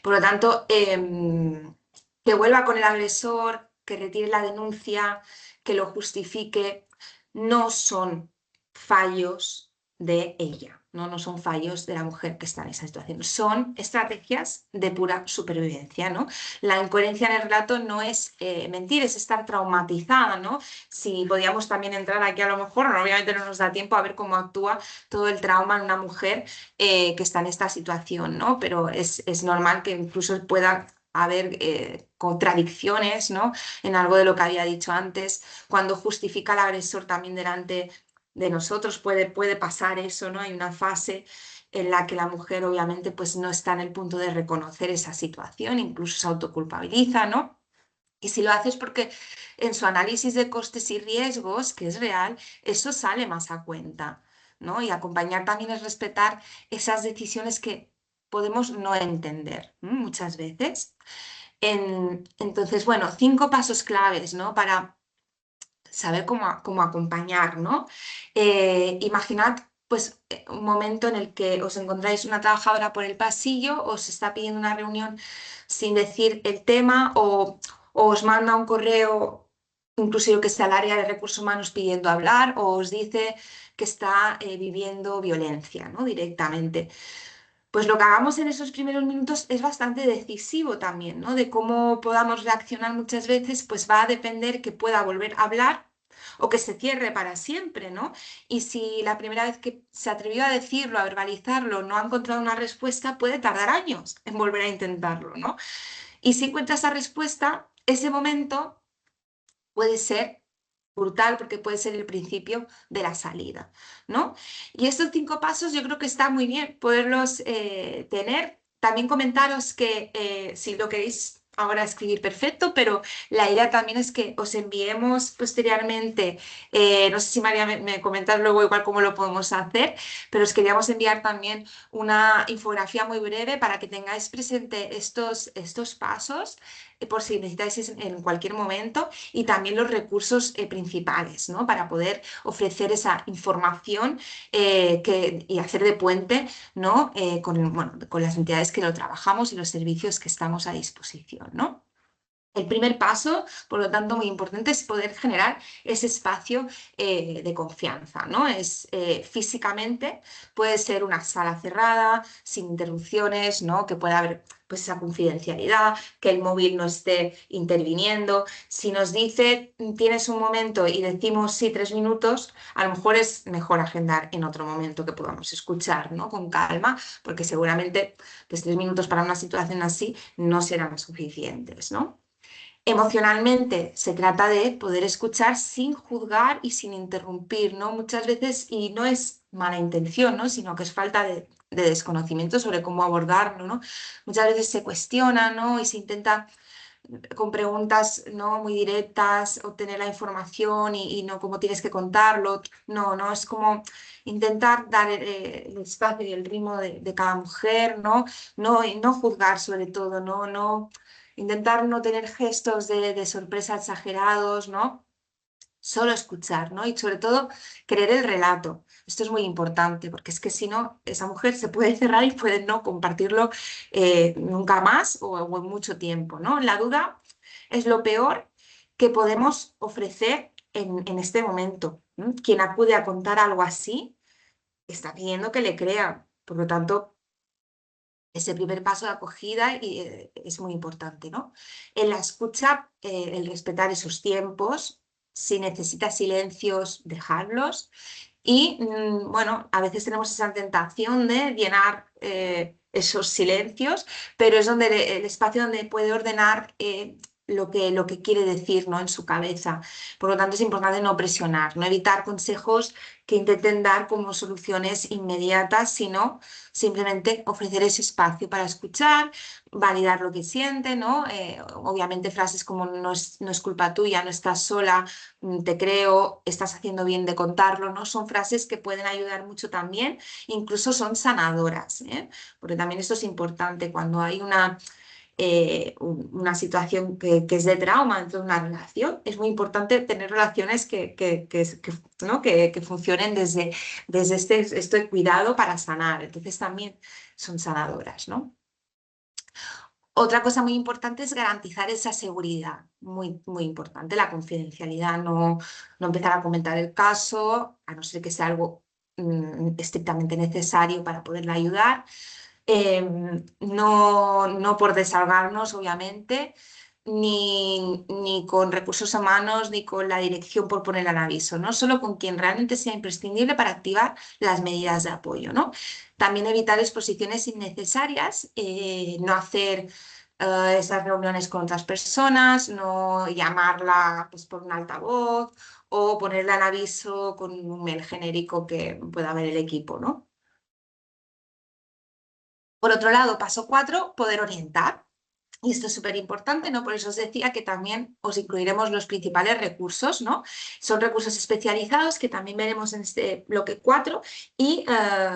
Por lo tanto, que vuelva con el agresor, que retire la denuncia, que lo justifique, no son fallos de ella, no son fallos de la mujer que está en esa situación, son estrategias de pura supervivencia, ¿no? La incoherencia en el relato no es mentir, es estar traumatizada, ¿no? Si podíamos también entrar aquí a lo mejor, obviamente no nos da tiempo a ver cómo actúa todo el trauma en una mujer que está en esta situación, ¿no? Pero es normal que incluso pueda haber contradicciones, ¿no? En algo de lo que había dicho antes, cuando justifica al agresor también delante de nosotros puede pasar eso, ¿no? Hay una fase en la que la mujer obviamente pues no está en el punto de reconocer esa situación, incluso se autoculpabiliza, ¿no? Y si lo hace es porque en su análisis de costes y riesgos, que es real, eso sale más a cuenta, ¿no? Y acompañar también es respetar esas decisiones que podemos no entender muchas veces. Entonces, bueno, 5 pasos claves, ¿no? Para saber cómo acompañar, ¿no? Imaginad pues un momento en el que os encontráis una trabajadora por el pasillo, os está pidiendo una reunión sin decir el tema o os manda un correo, incluso yo que sé, al área de recursos humanos pidiendo hablar o os dice que está viviendo violencia, ¿no? Directamente. Pues lo que hagamos en esos primeros minutos es bastante decisivo también, ¿no? De cómo podamos reaccionar muchas veces, pues va a depender que pueda volver a hablar o que se cierre para siempre, ¿no? Y si la primera vez que se atrevió a decirlo, a verbalizarlo, no ha encontrado una respuesta, puede tardar años en volver a intentarlo, ¿no? Y si encuentra esa respuesta, ese momento puede ser brutal porque puede ser el principio de la salida, ¿no? Y estos 5 pasos yo creo que está muy bien poderlos tener. También comentaros que si lo queréis ahora escribir perfecto, pero la idea también es que os enviemos posteriormente, no sé si María me comentas luego igual cómo lo podemos hacer, pero os queríamos enviar también una infografía muy breve para que tengáis presente estos pasos por si necesitáis en cualquier momento y también los recursos principales, ¿no? Para poder ofrecer esa información y hacer de puente, ¿no? Con las entidades que lo trabajamos y los servicios que estamos a disposición, ¿no? El primer paso, por lo tanto, muy importante es poder generar ese espacio de confianza, ¿no? Físicamente puede ser una sala cerrada, sin interrupciones, ¿no? Que pueda haber pues, esa confidencialidad, que el móvil no esté interviniendo. Si nos dice tienes un momento y decimos sí, 3 minutos, a lo mejor es mejor agendar en otro momento que podamos escuchar, ¿no? Con calma, porque seguramente pues, 3 minutos para una situación así no serán suficientes, ¿no? Emocionalmente se trata de poder escuchar sin juzgar y sin interrumpir, ¿no? Muchas veces, y no es mala intención, ¿no? Sino que es falta de desconocimiento sobre cómo abordarlo, ¿no? Muchas veces se cuestiona, ¿no? Y se intenta con preguntas no muy directas obtener la información y no cómo tienes que contarlo. No, no, es como intentar dar el espacio y el ritmo de cada mujer, ¿no? No, y no juzgar sobre todo, ¿no? No, intentar no tener gestos de sorpresa exagerados, ¿no? Solo escuchar, ¿no? Y sobre todo creer el relato. Esto es muy importante porque es que si no, esa mujer se puede cerrar y puede no compartirlo nunca más o en mucho tiempo, ¿no? La duda es lo peor que podemos ofrecer en este momento. ¿No? Quien acude a contar algo así está pidiendo que le crea. Por lo tanto, ese primer paso de acogida es muy importante, ¿no? En la escucha, el respetar esos tiempos, si necesita silencios, dejarlos. Y bueno, a veces tenemos esa tentación de llenar esos silencios, pero es donde el espacio donde puede ordenar lo que quiere decir, ¿no? En su cabeza. Por lo tanto, es importante no presionar, no evitar consejos que intenten dar como soluciones inmediatas, sino simplemente ofrecer ese espacio para escuchar, validar lo que siente, ¿no? Obviamente frases como no es culpa tuya, no estás sola, te creo, estás haciendo bien de contarlo, ¿no? Son frases que pueden ayudar mucho también, incluso son sanadoras, ¿eh? Porque también esto es importante cuando hay una situación que es de trauma dentro de una relación, es muy importante tener relaciones ¿no? que funcionen desde este cuidado para sanar. Entonces también son sanadoras, ¿no? Otra cosa muy importante es garantizar esa seguridad, muy, muy importante, la confidencialidad, no empezar a comentar el caso, a no ser que sea algo estrictamente necesario para poderla ayudar. No por desahogarnos, obviamente, ni con recursos humanos, ni con la dirección por poner al aviso, ¿no? Solo con quien realmente sea imprescindible para activar las medidas de apoyo, ¿no? También evitar exposiciones innecesarias, no hacer esas reuniones con otras personas, no llamarla pues, por un altavoz o ponerle al aviso con un mail genérico que pueda ver el equipo, ¿no? Por otro lado, paso 4, poder orientar. Y esto es súper importante, ¿no? Por eso os decía que también os incluiremos los principales recursos, ¿no? Son recursos especializados que también veremos en este bloque 4 y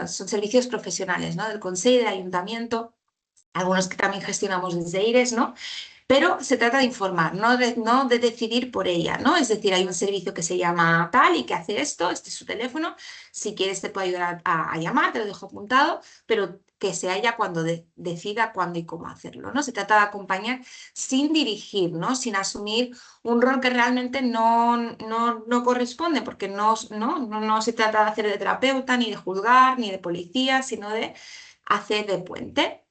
son servicios profesionales, ¿no? Del Consejo, del Ayuntamiento, algunos que también gestionamos desde IRES, ¿no? Pero se trata de informar, no de decidir por ella, ¿no? Es decir, hay un servicio que se llama tal y que hace esto, este es su teléfono, si quieres te puedo ayudar a llamar, te lo dejo apuntado, pero que sea ella cuando decida cuándo y cómo hacerlo, ¿no? Se trata de acompañar sin dirigir, ¿no? Sin asumir un rol que realmente no corresponde, porque no se trata de hacer de terapeuta, ni de juzgar, ni de policía, sino de hacer de puente.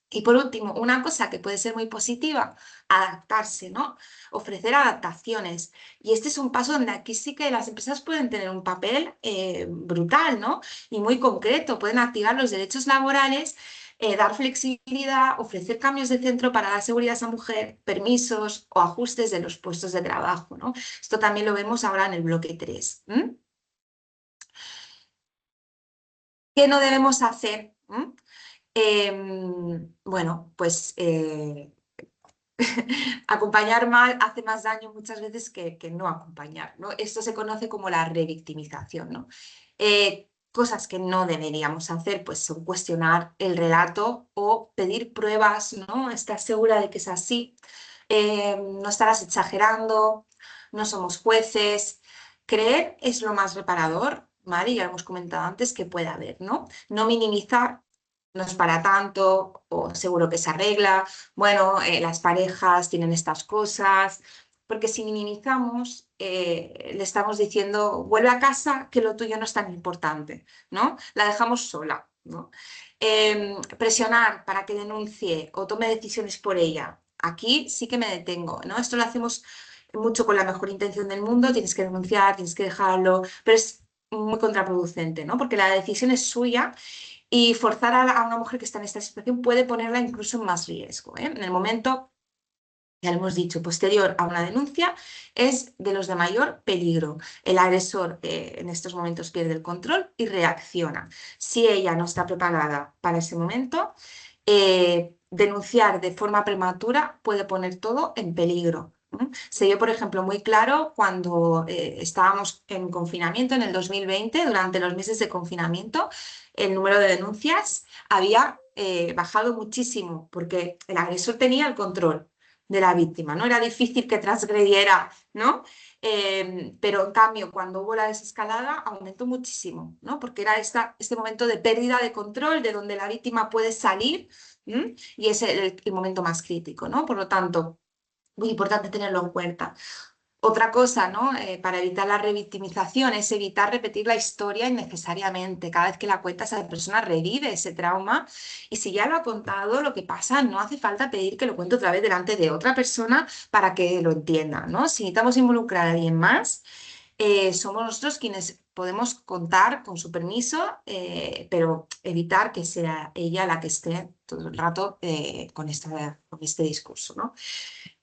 Y por último, una cosa que puede ser muy positiva, adaptarse, ¿no? Ofrecer adaptaciones. Y este es un paso donde aquí sí que las empresas pueden tener un papel brutal, ¿no? Y muy concreto. Pueden activar los derechos laborales, dar flexibilidad, ofrecer cambios de centro para dar seguridad a esa mujer, permisos o ajustes de los puestos de trabajo, ¿no? Esto también lo vemos ahora en el bloque 3. ¿Qué no debemos hacer? Bueno, pues acompañar mal hace más daño muchas veces que no acompañar, ¿no? Esto se conoce como la revictimización, ¿no? Cosas que no deberíamos hacer, pues son cuestionar el relato o pedir pruebas, ¿no? ¿Estás segura de que es así? No estarás exagerando, no somos jueces. Creer es lo más reparador, Mari, ya lo hemos comentado antes, que puede haber, ¿no? No minimizar, no es para tanto, o seguro que se arregla, bueno, las parejas tienen estas cosas, porque si minimizamos, le estamos diciendo, vuelve a casa, que lo tuyo no es tan importante, ¿no? La dejamos sola, ¿no? Presionar para que denuncie o tome decisiones por ella. Aquí sí que me detengo, ¿no? Esto lo hacemos mucho con la mejor intención del mundo, tienes que denunciar, tienes que dejarlo, pero es muy contraproducente, ¿no? Porque la decisión es suya y forzar a una mujer que está en esta situación puede ponerla incluso en más riesgo, ¿eh? En el momento ya lo hemos dicho, posterior a una denuncia, es de los de mayor peligro. El agresor en estos momentos pierde el control y reacciona. Si ella no está preparada para ese momento, denunciar de forma prematura puede poner todo en peligro. Se vio, por ejemplo, muy claro cuando estábamos en confinamiento en el 2020, durante los meses de confinamiento, el número de denuncias había bajado muchísimo porque el agresor tenía el control de la víctima, ¿no? Era difícil que transgrediera, ¿no? Pero en cambio, cuando hubo la desescalada, aumentó muchísimo, ¿no? Porque era este momento de pérdida de control, de donde la víctima puede salir, y es el momento más crítico, ¿no? Por lo tanto, muy importante tenerlo en cuenta. Otra cosa, ¿no? Para evitar la revictimización es evitar repetir la historia innecesariamente. Cada vez que la cuenta, esa persona revive ese trauma y si ya lo ha contado, lo que pasa, no hace falta pedir que lo cuente otra vez delante de otra persona para que lo entienda, ¿no? Si necesitamos involucrar a alguien más, somos nosotros quienes podemos contar con su permiso, pero evitar que sea ella la que esté todo el rato con este discurso, ¿no?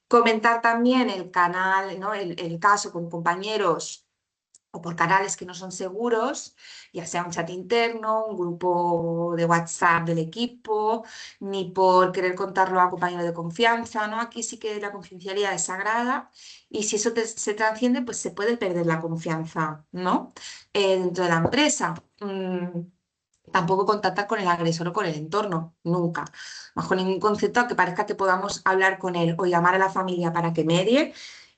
Comentar también el canal, ¿no? el caso con compañeros o por canales que no son seguros, ya sea un chat interno, un grupo de WhatsApp del equipo, ni por querer contarlo a compañero de confianza, ¿no? Aquí sí que la confidencialidad es sagrada y si eso se transciende, pues se puede perder la confianza, ¿no? Dentro de la empresa. Tampoco contactar con el agresor o con el entorno, nunca. Bajo ningún concepto que parezca que podamos hablar con él o llamar a la familia para que medie,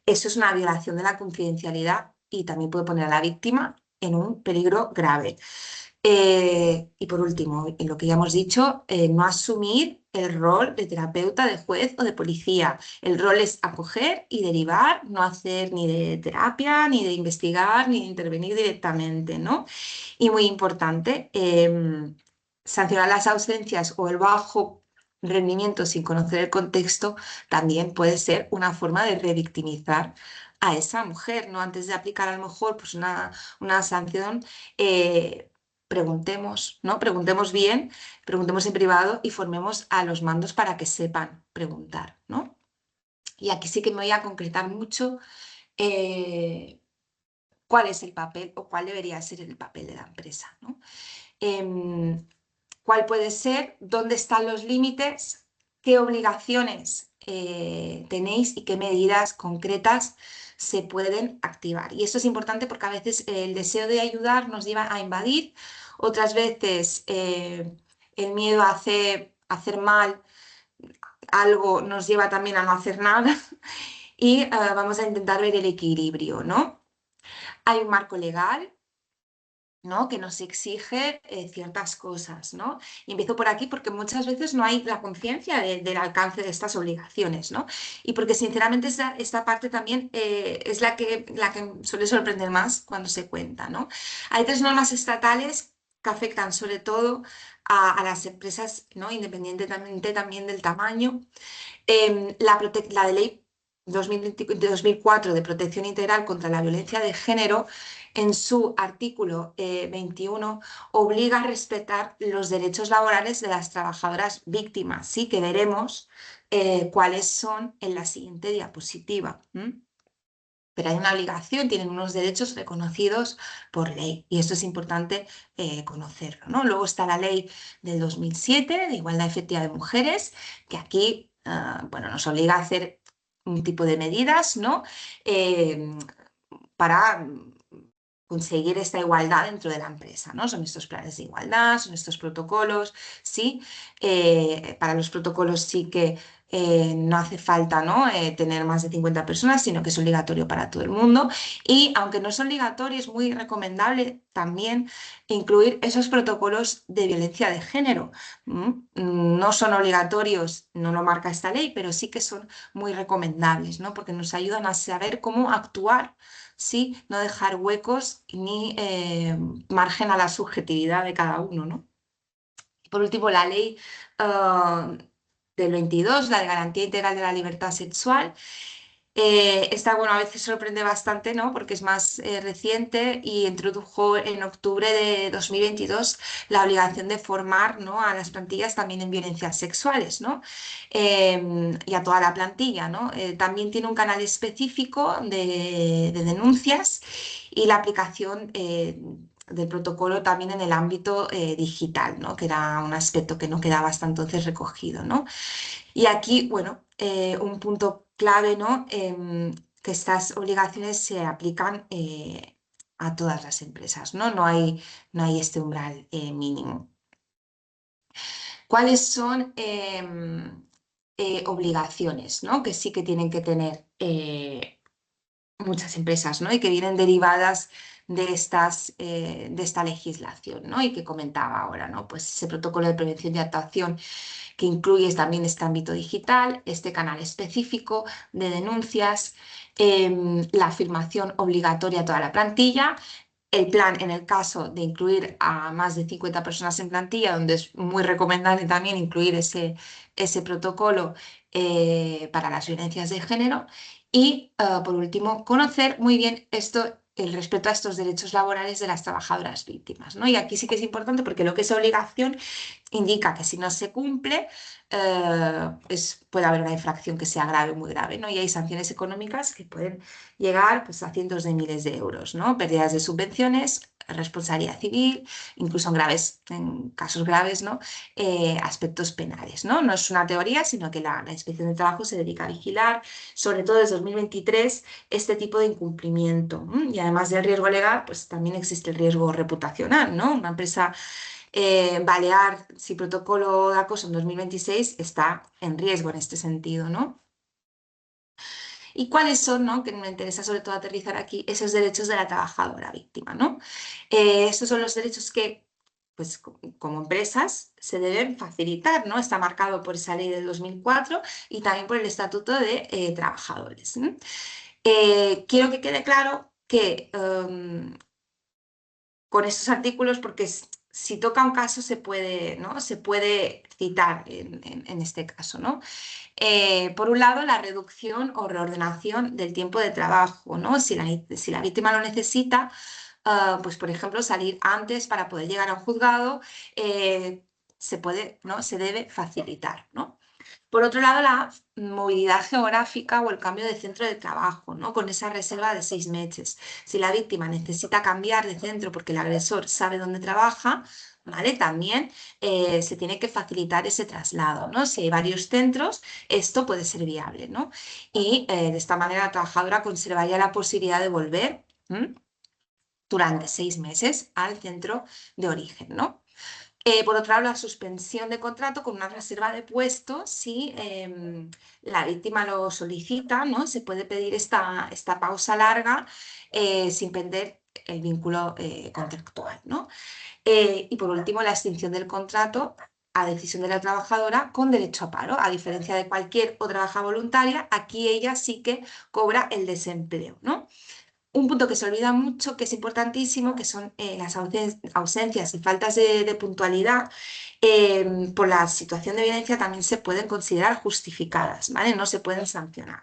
eso es una violación de la confidencialidad y también puede poner a la víctima en un peligro grave. Y por último, en lo que ya hemos dicho, no asumir el rol de terapeuta, de juez o de policía. El rol es acoger y derivar, no hacer ni de terapia, ni de investigar, ni de intervenir directamente, ¿no? Y muy importante, sancionar las ausencias o el bajo rendimiento sin conocer el contexto también puede ser una forma de revictimizar a esa mujer, ¿no? Antes de aplicar a lo mejor pues una sanción, preguntemos, ¿no? Preguntemos bien, preguntemos en privado y formemos a los mandos para que sepan preguntar, ¿no? Y aquí sí que me voy a concretar mucho cuál es el papel o cuál debería ser el papel de la empresa, ¿no? ¿Cuál puede ser? ¿Dónde están los límites? ¿Qué obligaciones tenéis y qué medidas concretas se pueden activar? Y esto es importante porque a veces el deseo de ayudar nos lleva a invadir, otras veces el miedo a hacer mal algo nos lleva también a no hacer nada y vamos a intentar ver el equilibrio, ¿no? Hay un marco legal, ¿no? Que nos exige ciertas cosas, ¿no? Y empiezo por aquí porque muchas veces no hay la conciencia del alcance de estas obligaciones, ¿no? Y porque sinceramente esta parte también es la que suele sorprender más cuando se cuenta, ¿no? Hay 3 normas estatales que afectan sobre todo a las empresas, ¿no? Independientemente también del tamaño. La de ley 2004 de protección integral contra la violencia de género, en su artículo 21, obliga a respetar los derechos laborales de las trabajadoras víctimas, sí que veremos cuáles son en la siguiente diapositiva. Pero hay una obligación, tienen unos derechos reconocidos por ley y esto es importante conocerlo, ¿no? Luego está la ley del 2007 de igualdad efectiva de mujeres, que aquí bueno, nos obliga a hacer un tipo de medidas, ¿no? Para conseguir esta igualdad dentro de la empresa, ¿no? Son estos planes de igualdad, son estos protocolos, ¿sí? Para los protocolos sí que no hace falta, ¿no? Tener más de 50 personas, sino que es obligatorio para todo el mundo. Y aunque no es obligatorio, es muy recomendable también incluir esos protocolos de violencia de género. No son obligatorios, no lo marca esta ley, pero sí que son muy recomendables, ¿no? Porque nos ayudan a saber cómo actuar, ¿sí? No dejar huecos ni margen a la subjetividad de cada uno, ¿no? Por último, la ley del 22, la de Garantía Integral de la Libertad Sexual, Esta, bueno, a veces sorprende bastante, ¿no? Porque es más reciente y introdujo en octubre de 2022 la obligación de formar, ¿no?, a las plantillas también en violencias sexuales, ¿no? Y a toda la plantilla, ¿no? También tiene un canal específico de denuncias y la aplicación del protocolo también en el ámbito digital, ¿no? Que era un aspecto que no quedaba hasta entonces recogido, ¿no? Y aquí, bueno, un punto clave, ¿no? Que estas obligaciones se aplican a todas las empresas, ¿no? No hay este umbral mínimo. ¿Cuáles son obligaciones, ¿no?, que sí que tienen que tener muchas empresas, ¿no?, y que vienen derivadas de esta legislación, ¿no?, y que comentaba ahora, ¿no? Pues ese protocolo de prevención y actuación que incluye también este ámbito digital, este canal específico de denuncias, la afirmación obligatoria a toda la plantilla, el plan en el caso de incluir a más de 50 personas en plantilla, donde es muy recomendable también incluir ese protocolo para las violencias de género. Y, por último, conocer muy bien el respeto a estos derechos laborales de las trabajadoras víctimas, ¿no? Y aquí sí que es importante porque lo que es obligación indica que si no se cumple, puede haber una infracción que sea grave o muy grave, ¿no? Y hay sanciones económicas que pueden llegar, pues, a cientos de miles de euros, ¿no? Pérdidas de subvenciones, responsabilidad civil, incluso en casos graves, ¿no? Aspectos penales, ¿no? No es una teoría, sino que la Inspección de Trabajo se dedica a vigilar, sobre todo desde 2023, este tipo de incumplimiento. Y además del riesgo legal, pues también existe el riesgo reputacional, ¿no? Una empresa balear sin protocolo de acoso en 2026 está en riesgo en este sentido, ¿no? ¿Y cuáles son, ¿no?, que me interesa sobre todo aterrizar aquí, esos derechos de la trabajadora víctima, ¿no? Estos son los derechos que, pues, como empresas se deben facilitar, ¿no? Está marcado por esa ley del 2004 y también por el Estatuto de Trabajadores, ¿no? Quiero que quede claro que con estos artículos, porque si toca un caso se puede, ¿no?, se puede citar en este caso, ¿no? Por un lado, la reducción o reordenación del tiempo de trabajo, ¿no? Si la víctima lo necesita, pues, por ejemplo, salir antes para poder llegar a un juzgado, se puede, ¿no?, se debe facilitar, ¿no? Por otro lado, la movilidad geográfica o el cambio de centro de trabajo, ¿no?, con esa reserva de 6 meses. Si la víctima necesita cambiar de centro porque el agresor sabe dónde trabaja, ¿vale?, también se tiene que facilitar ese traslado, ¿no? Si hay varios centros, esto puede ser viable, ¿no? Y de esta manera la trabajadora conservaría la posibilidad de volver durante 6 meses al centro de origen, ¿no? Por otro lado, la suspensión de contrato con una reserva de puestos, si la víctima lo solicita, ¿no? Se puede pedir esta pausa larga sin perder el vínculo contractual, ¿no? Y por último, la extinción del contrato a decisión de la trabajadora con derecho a paro. A diferencia de cualquier otra baja voluntaria, aquí ella sí que cobra el desempleo, ¿no? Un punto que se olvida mucho, que es importantísimo, que son las ausencias y faltas de puntualidad por la situación de violencia también se pueden considerar justificadas, ¿vale? No se pueden sancionar.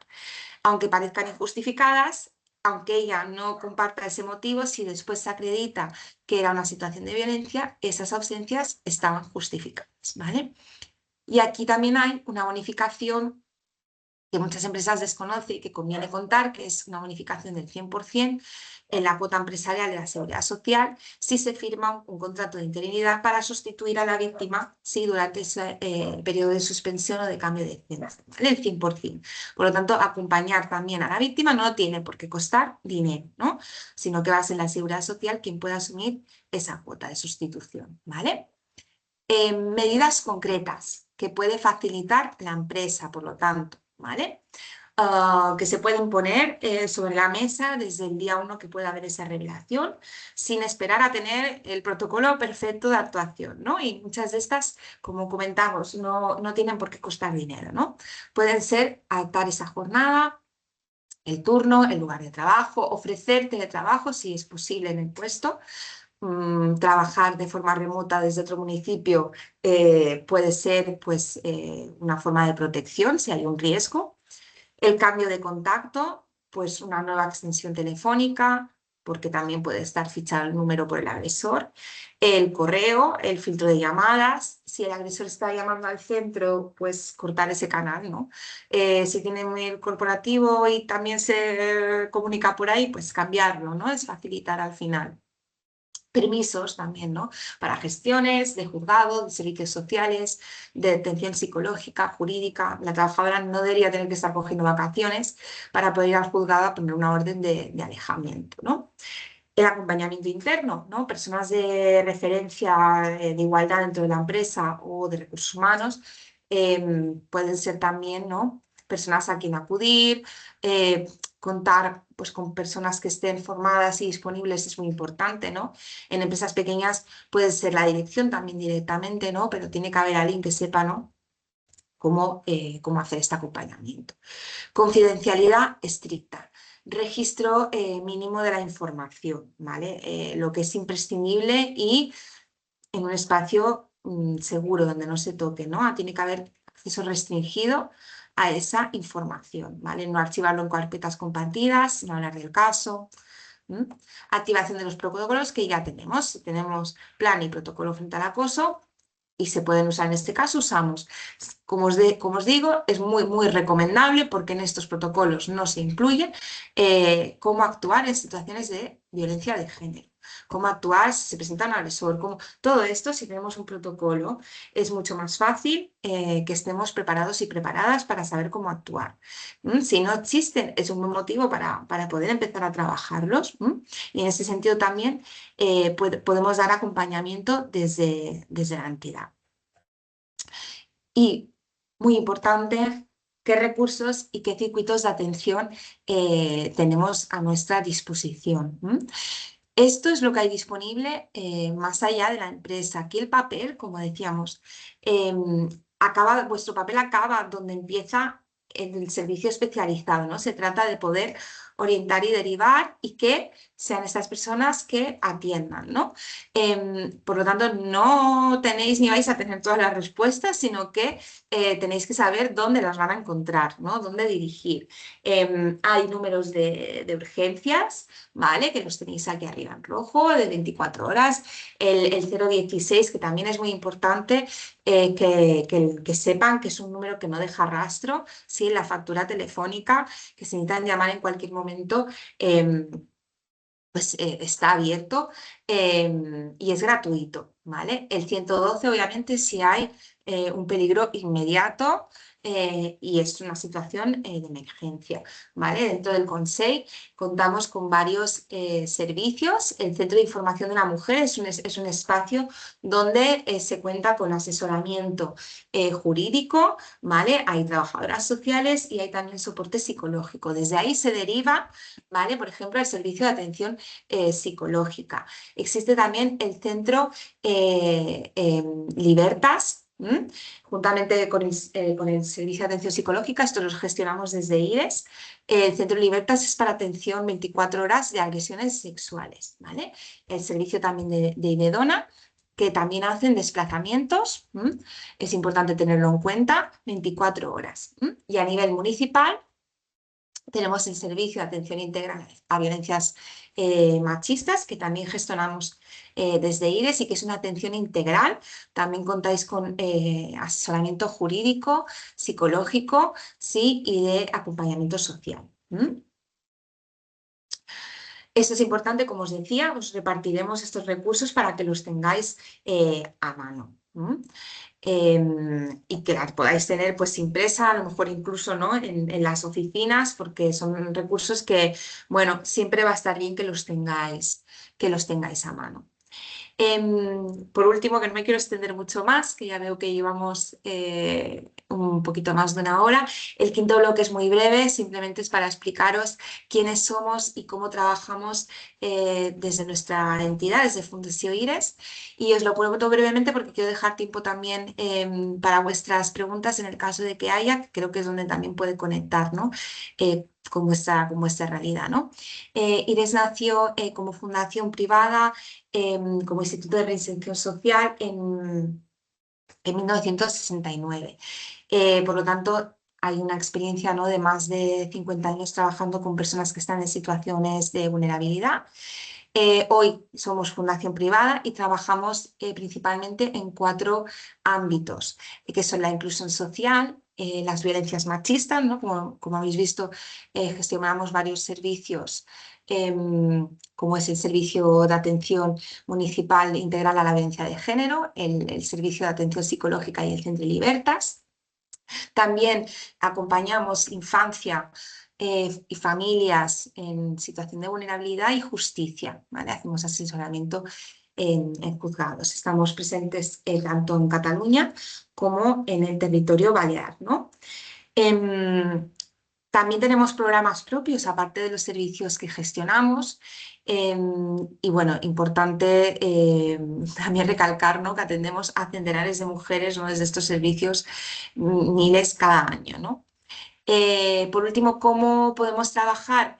Aunque parezcan injustificadas, aunque ella no comparta ese motivo, si después se acredita que era una situación de violencia, esas ausencias estaban justificadas, ¿vale? Y aquí también hay una bonificación que muchas empresas desconocen y que conviene contar, que es una bonificación del 100% en la cuota empresarial de la Seguridad Social si se firma un contrato de interinidad para sustituir a la víctima si durante ese periodo de suspensión o de cambio de centro, ¿vale? El 100%. Por lo tanto, acompañar también a la víctima no tiene por qué costar dinero, ¿no? Sino que va a ser la Seguridad Social quien pueda asumir esa cuota de sustitución, ¿vale? Medidas concretas que puede facilitar la empresa, por lo tanto, ¿vale? Que se pueden poner sobre la mesa desde el día 1 que pueda haber esa revelación, sin esperar a tener el protocolo perfecto de actuación, ¿no? Y muchas de estas, como comentamos, no tienen por qué costar dinero, ¿no? Pueden ser adaptar esa jornada, el turno, el lugar de trabajo, ofrecer teletrabajo si es posible en el puesto. Trabajar de forma remota desde otro municipio puede ser, pues, una forma de protección si hay un riesgo. El cambio de contacto, pues una nueva extensión telefónica, porque también puede estar fichado el número por el agresor. El correo, el filtro de llamadas. Si el agresor está llamando al centro, pues cortar ese canal, ¿no? Si tiene un mail corporativo y también se comunica por ahí, pues cambiarlo, ¿no? Es facilitar al final. Permisos también, ¿no? Para gestiones de juzgado, de servicios sociales, de atención psicológica, jurídica. La trabajadora no debería tener que estar cogiendo vacaciones para poder ir al juzgado a poner una orden de alejamiento, ¿no? El acompañamiento interno, ¿no? Personas de referencia de igualdad dentro de la empresa o de recursos humanos pueden ser también, ¿no? Personas a quien acudir, contar pues, con personas que estén formadas y disponibles es muy importante, ¿no? En empresas pequeñas puede ser la dirección también directamente, ¿no? Pero tiene que haber alguien que sepa, ¿no? Cómo hacer este acompañamiento. Confidencialidad estricta. Registro mínimo de la información, ¿vale? Lo que es imprescindible y en un espacio seguro donde no se toque, ¿no? Tiene que haber acceso restringido a esa información, ¿vale? No archivarlo en carpetas compartidas, no hablar del caso. Activación de los protocolos que ya tenemos. Si tenemos plan y protocolo frente al acoso, y se pueden usar en este caso, usamos. Como os digo, es muy recomendable porque en estos protocolos no se incluye cómo actuar en situaciones de violencia de género, cómo actuar si se presenta un agresor, todo esto, si tenemos un protocolo, es mucho más fácil que estemos preparados y preparadas para saber cómo actuar. Si no existen, es un buen motivo para poder empezar a trabajarlos. Y en ese sentido también podemos dar acompañamiento desde la entidad. Y muy importante, qué recursos y qué circuitos de atención tenemos a nuestra disposición. Esto es lo que hay disponible más allá de la empresa. Aquí el papel, como decíamos, vuestro papel acaba donde empieza el servicio especializado, ¿no? Se trata de poder orientar y derivar y que sean estas personas que atiendan, ¿no? Por lo tanto, no tenéis ni vais a tener todas las respuestas, sino que tenéis que saber dónde las van a encontrar, ¿no? Dónde dirigir. Hay números de urgencias, ¿vale? Que los tenéis aquí arriba en rojo, de 24 horas. El 016, que también es muy importante que sepan que es un número que no deja rastro, ¿sí? La factura telefónica, que se necesitan llamar en cualquier momento, pues está abierto y es gratuito, ¿vale? El 112, obviamente, si hay un peligro inmediato y es una situación de emergencia, ¿vale? Dentro del Consell contamos con varios servicios. El Centro de Información de la Mujer es un espacio donde se cuenta con asesoramiento jurídico, ¿vale? Hay trabajadoras sociales y hay también soporte psicológico. Desde ahí se deriva, ¿vale? Por ejemplo, el servicio de atención psicológica. Existe también el centro Libertas, juntamente con el servicio de atención psicológica, esto lo gestionamos desde IRES. El centro Libertas es para atención 24 horas de agresiones sexuales, ¿vale? El servicio también de Inedona, que también hacen desplazamientos, es importante tenerlo en cuenta, 24 horas. Y a nivel municipal, tenemos el servicio de atención integral a violencias machistas, que también gestionamos desde IRES y que es una atención integral. También contáis con asesoramiento jurídico, psicológico, sí, y de acompañamiento social. Esto es importante, como os decía, os repartiremos estos recursos para que los tengáis a mano. Y que las podáis tener pues impresa, a lo mejor incluso ¿no? en las oficinas, porque son recursos que, bueno, siempre va a estar bien que los tengáis a mano. Por último, que no me quiero extender mucho más, que ya veo que llevamos un poquito más de una hora. El quinto bloque es muy breve, simplemente es para explicaros quiénes somos y cómo trabajamos desde nuestra entidad, desde Fundació IRES. Y os lo cuento brevemente porque quiero dejar tiempo también para vuestras preguntas en el caso de que haya, que creo que es donde también puede conectar, ¿no? Con vuestra realidad, ¿no? IRES nació como fundación privada, como Instituto de Reinserción Social en 1969. Por lo tanto, hay una experiencia, ¿no?, de más de 50 años trabajando con personas que están en situaciones de vulnerabilidad. Hoy somos fundación privada y trabajamos principalmente en 4 ámbitos, que son la inclusión social, las violencias machistas, ¿no? Como habéis visto, gestionamos varios servicios, como es el servicio de atención municipal integral a la violencia de género, el servicio de atención psicológica y el Centre Libertas. También acompañamos infancia y familias en situación de vulnerabilidad y justicia, ¿vale? Hacemos asesoramiento en juzgados. Estamos presentes tanto en Cataluña como en el territorio balear, ¿no? También tenemos programas propios, aparte de los servicios que gestionamos. Y bueno, importante también recalcar, ¿no?, que atendemos a centenares de mujeres, ¿no?, desde estos servicios, miles cada año, ¿no? Por último, ¿cómo podemos trabajar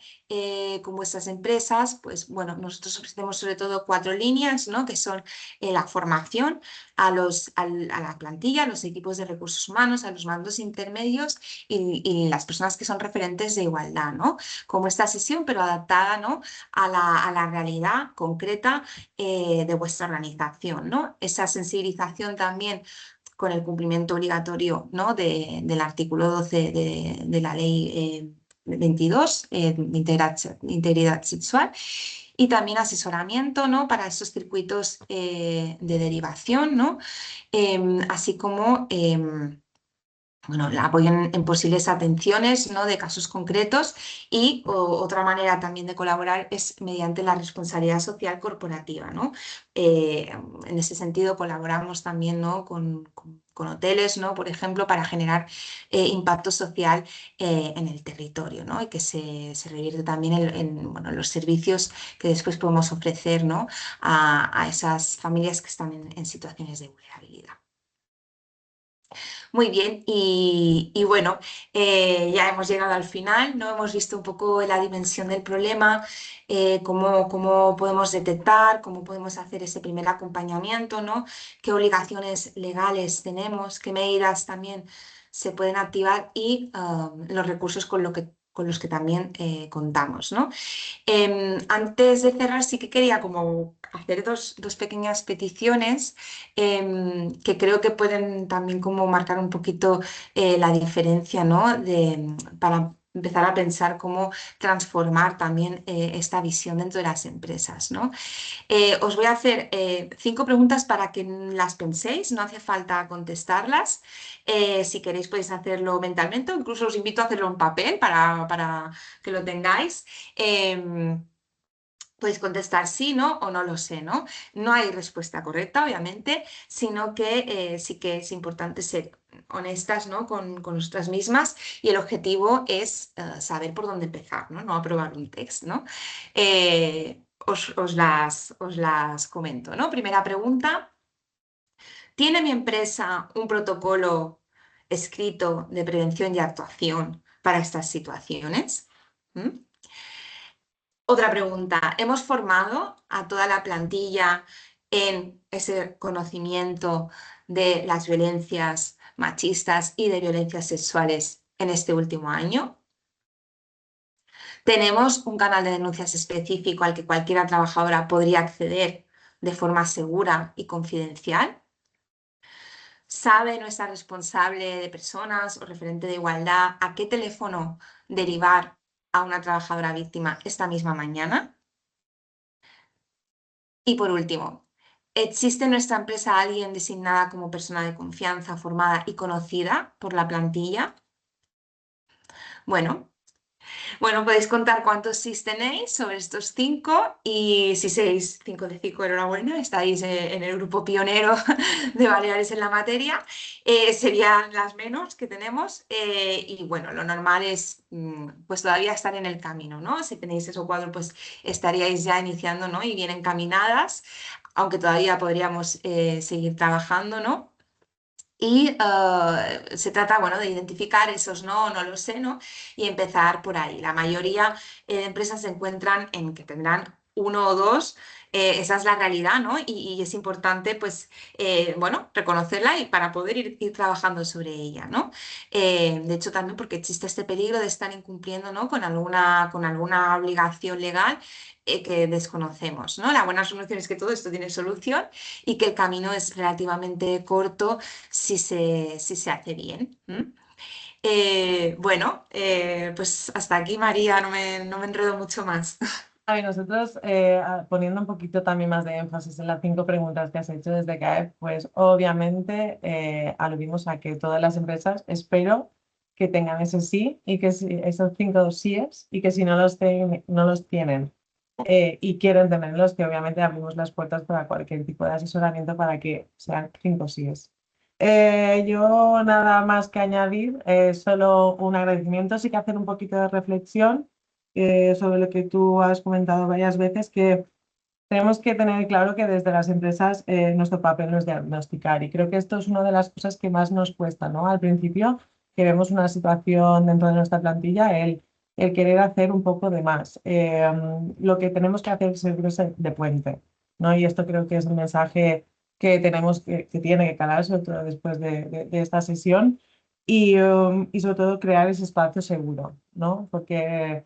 con vuestras empresas? Pues bueno, nosotros ofrecemos sobre todo 4 líneas, ¿no?, que son la formación a la plantilla, a los equipos de recursos humanos, a los mandos intermedios y las personas que son referentes de igualdad, ¿no? Como esta sesión, pero adaptada, ¿no?, a la realidad concreta de vuestra organización, ¿no? Esa sensibilización también con el cumplimiento obligatorio, ¿no?, del artículo 12 de la ley 22, de integridad sexual, y también asesoramiento, ¿no?, para esos circuitos de derivación, ¿no? Así como bueno, el apoyo en posibles atenciones, ¿no?, de casos concretos, y otra manera también de colaborar es mediante la responsabilidad social corporativa, ¿no? En ese sentido colaboramos también, ¿no?, con hoteles, ¿no?, por ejemplo, para generar impacto social en el territorio, ¿no?, y que se revierte también en bueno, los servicios que después podemos ofrecer, ¿no?, a esas familias que están en situaciones de vulnerabilidad. Muy bien, y bueno, ya hemos llegado al final, ¿no? Hemos visto un poco la dimensión del problema, cómo podemos detectar, cómo podemos hacer ese primer acompañamiento, ¿no? Qué obligaciones legales tenemos, qué medidas también se pueden activar y los recursos con los que también contamos, ¿no? Antes de cerrar, sí que quería como hacer dos pequeñas peticiones que creo que pueden también como marcar un poquito la diferencia, ¿no? Para empezar a pensar cómo transformar también esta visión dentro de las empresas, ¿no? Os voy a hacer 5 preguntas para que las penséis, no hace falta contestarlas. Si queréis podéis hacerlo mentalmente o incluso os invito a hacerlo en papel para que lo tengáis. Podéis contestar sí, no o no lo sé, ¿no? No hay respuesta correcta, obviamente, sino que sí que es importante ser honestas, ¿no?, con nosotras mismas, y el objetivo es saber por dónde empezar, ¿no? No aprobar un texto, ¿no? Os las comento, ¿no? Primera pregunta: ¿tiene mi empresa un protocolo escrito de prevención y actuación para estas situaciones? ¿Mm? Otra pregunta: ¿hemos formado a toda la plantilla en ese conocimiento de las violencias machistas y de violencias sexuales en este último año? ¿Tenemos un canal de denuncias específico al que cualquier trabajadora podría acceder de forma segura y confidencial? ¿Sabe nuestra responsable de personas o referente de igualdad a qué teléfono derivar a una trabajadora víctima esta misma mañana? Y por último, ¿existe en nuestra empresa alguien designada como persona de confianza, formada y conocida por la plantilla? Bueno, podéis contar cuántos SIS tenéis sobre estos 5, y si sois 5 de 5, enhorabuena, estáis en el grupo pionero de Baleares en la materia. Serían las menos que tenemos y bueno, lo normal es pues todavía estar en el camino, ¿no? Si tenéis esos 4, pues estaríais ya iniciando, ¿no?, y bien encaminadas, aunque todavía podríamos seguir trabajando, ¿no? Y se trata, bueno, de identificar esos no lo sé, ¿no?, y empezar por ahí. La mayoría de empresas se encuentran en que tendrán 1 o 2 esa es la realidad, ¿no? Y es importante, pues, bueno, reconocerla y para poder ir trabajando sobre ella, ¿no? De hecho, también porque existe este peligro de estar incumpliendo, ¿no? con alguna obligación legal que desconocemos, ¿no? La buena solución es que todo esto tiene solución y que el camino es relativamente corto si se hace bien. Bueno, pues hasta aquí, María, no me enredo mucho más. A ver, nosotros poniendo un poquito también más de énfasis en las 5 preguntas que has hecho desde CAEP, pues obviamente aludimos a que todas las empresas espero que tengan ese sí y que esos 5 síes y que si no no los tienen y quieren tenerlos, que obviamente abrimos las puertas para cualquier tipo de asesoramiento para que sean 5 síes. Yo nada más que añadir, solo un agradecimiento, sí que hacer un poquito de reflexión sobre lo que tú has comentado varias veces, que tenemos que tener claro que desde las empresas nuestro papel no es diagnosticar y creo que esto es una de las cosas que más nos cuesta, ¿no? Al principio que vemos una situación dentro de nuestra plantilla, el querer hacer un poco de más. Lo que tenemos que hacer es ser de puente, ¿no? Y esto creo que es un mensaje que tenemos que tiene que calar, sobre todo después de esta sesión y sobre todo crear ese espacio seguro, ¿no? Porque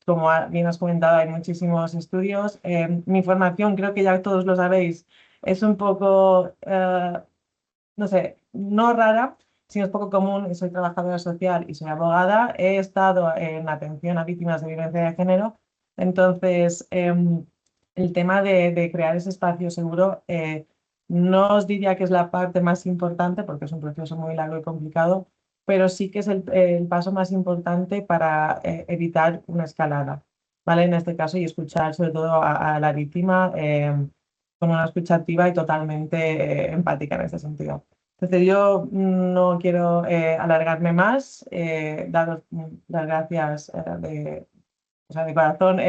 como bien has comentado, hay muchísimos estudios. Mi formación, creo que ya todos lo sabéis, es un poco, no sé, no rara, sino es poco común. Soy trabajadora social y soy abogada. He estado en atención a víctimas de violencia de género. Entonces, el tema de crear ese espacio seguro, no os diría que es la parte más importante, porque es un proceso muy largo y complicado, pero sí que es el paso más importante para evitar una escalada, ¿vale? En este caso, y escuchar sobre todo a la víctima con una escucha activa y totalmente empática en ese sentido. Entonces, yo no quiero alargarme más, daros las gracias o sea, de corazón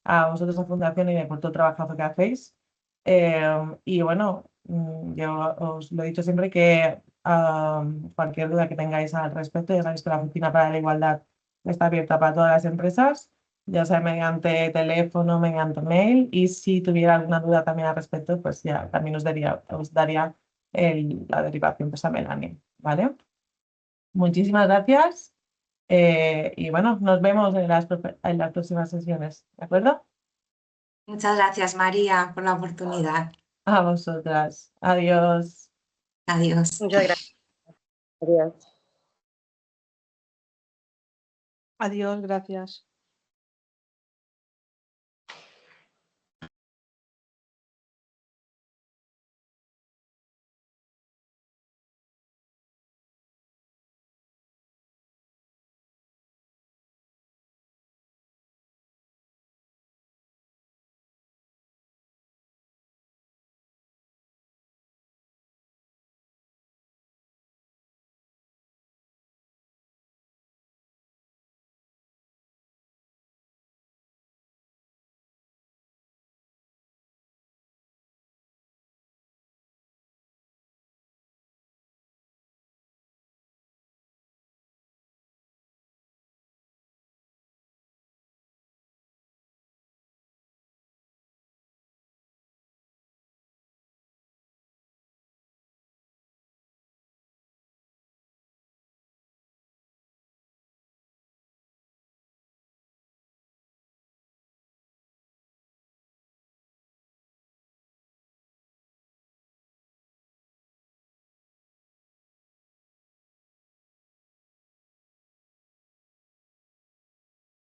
a vosotros, a Fundación, y por todo el trabajazo que hacéis. Y bueno, yo os lo he dicho siempre que cualquier duda que tengáis al respecto, ya sabéis que la Oficina para la Igualdad está abierta para todas las empresas, ya sea mediante teléfono, mediante mail, y si tuviera alguna duda también al respecto, pues ya también os daría la derivación pues a Melanie, ¿vale? Muchísimas gracias y bueno, nos vemos en en las próximas sesiones, ¿de acuerdo? Muchas gracias, María, por la oportunidad. A vosotras. Adiós. Adiós. Muchas gracias. Adiós. Adiós, gracias.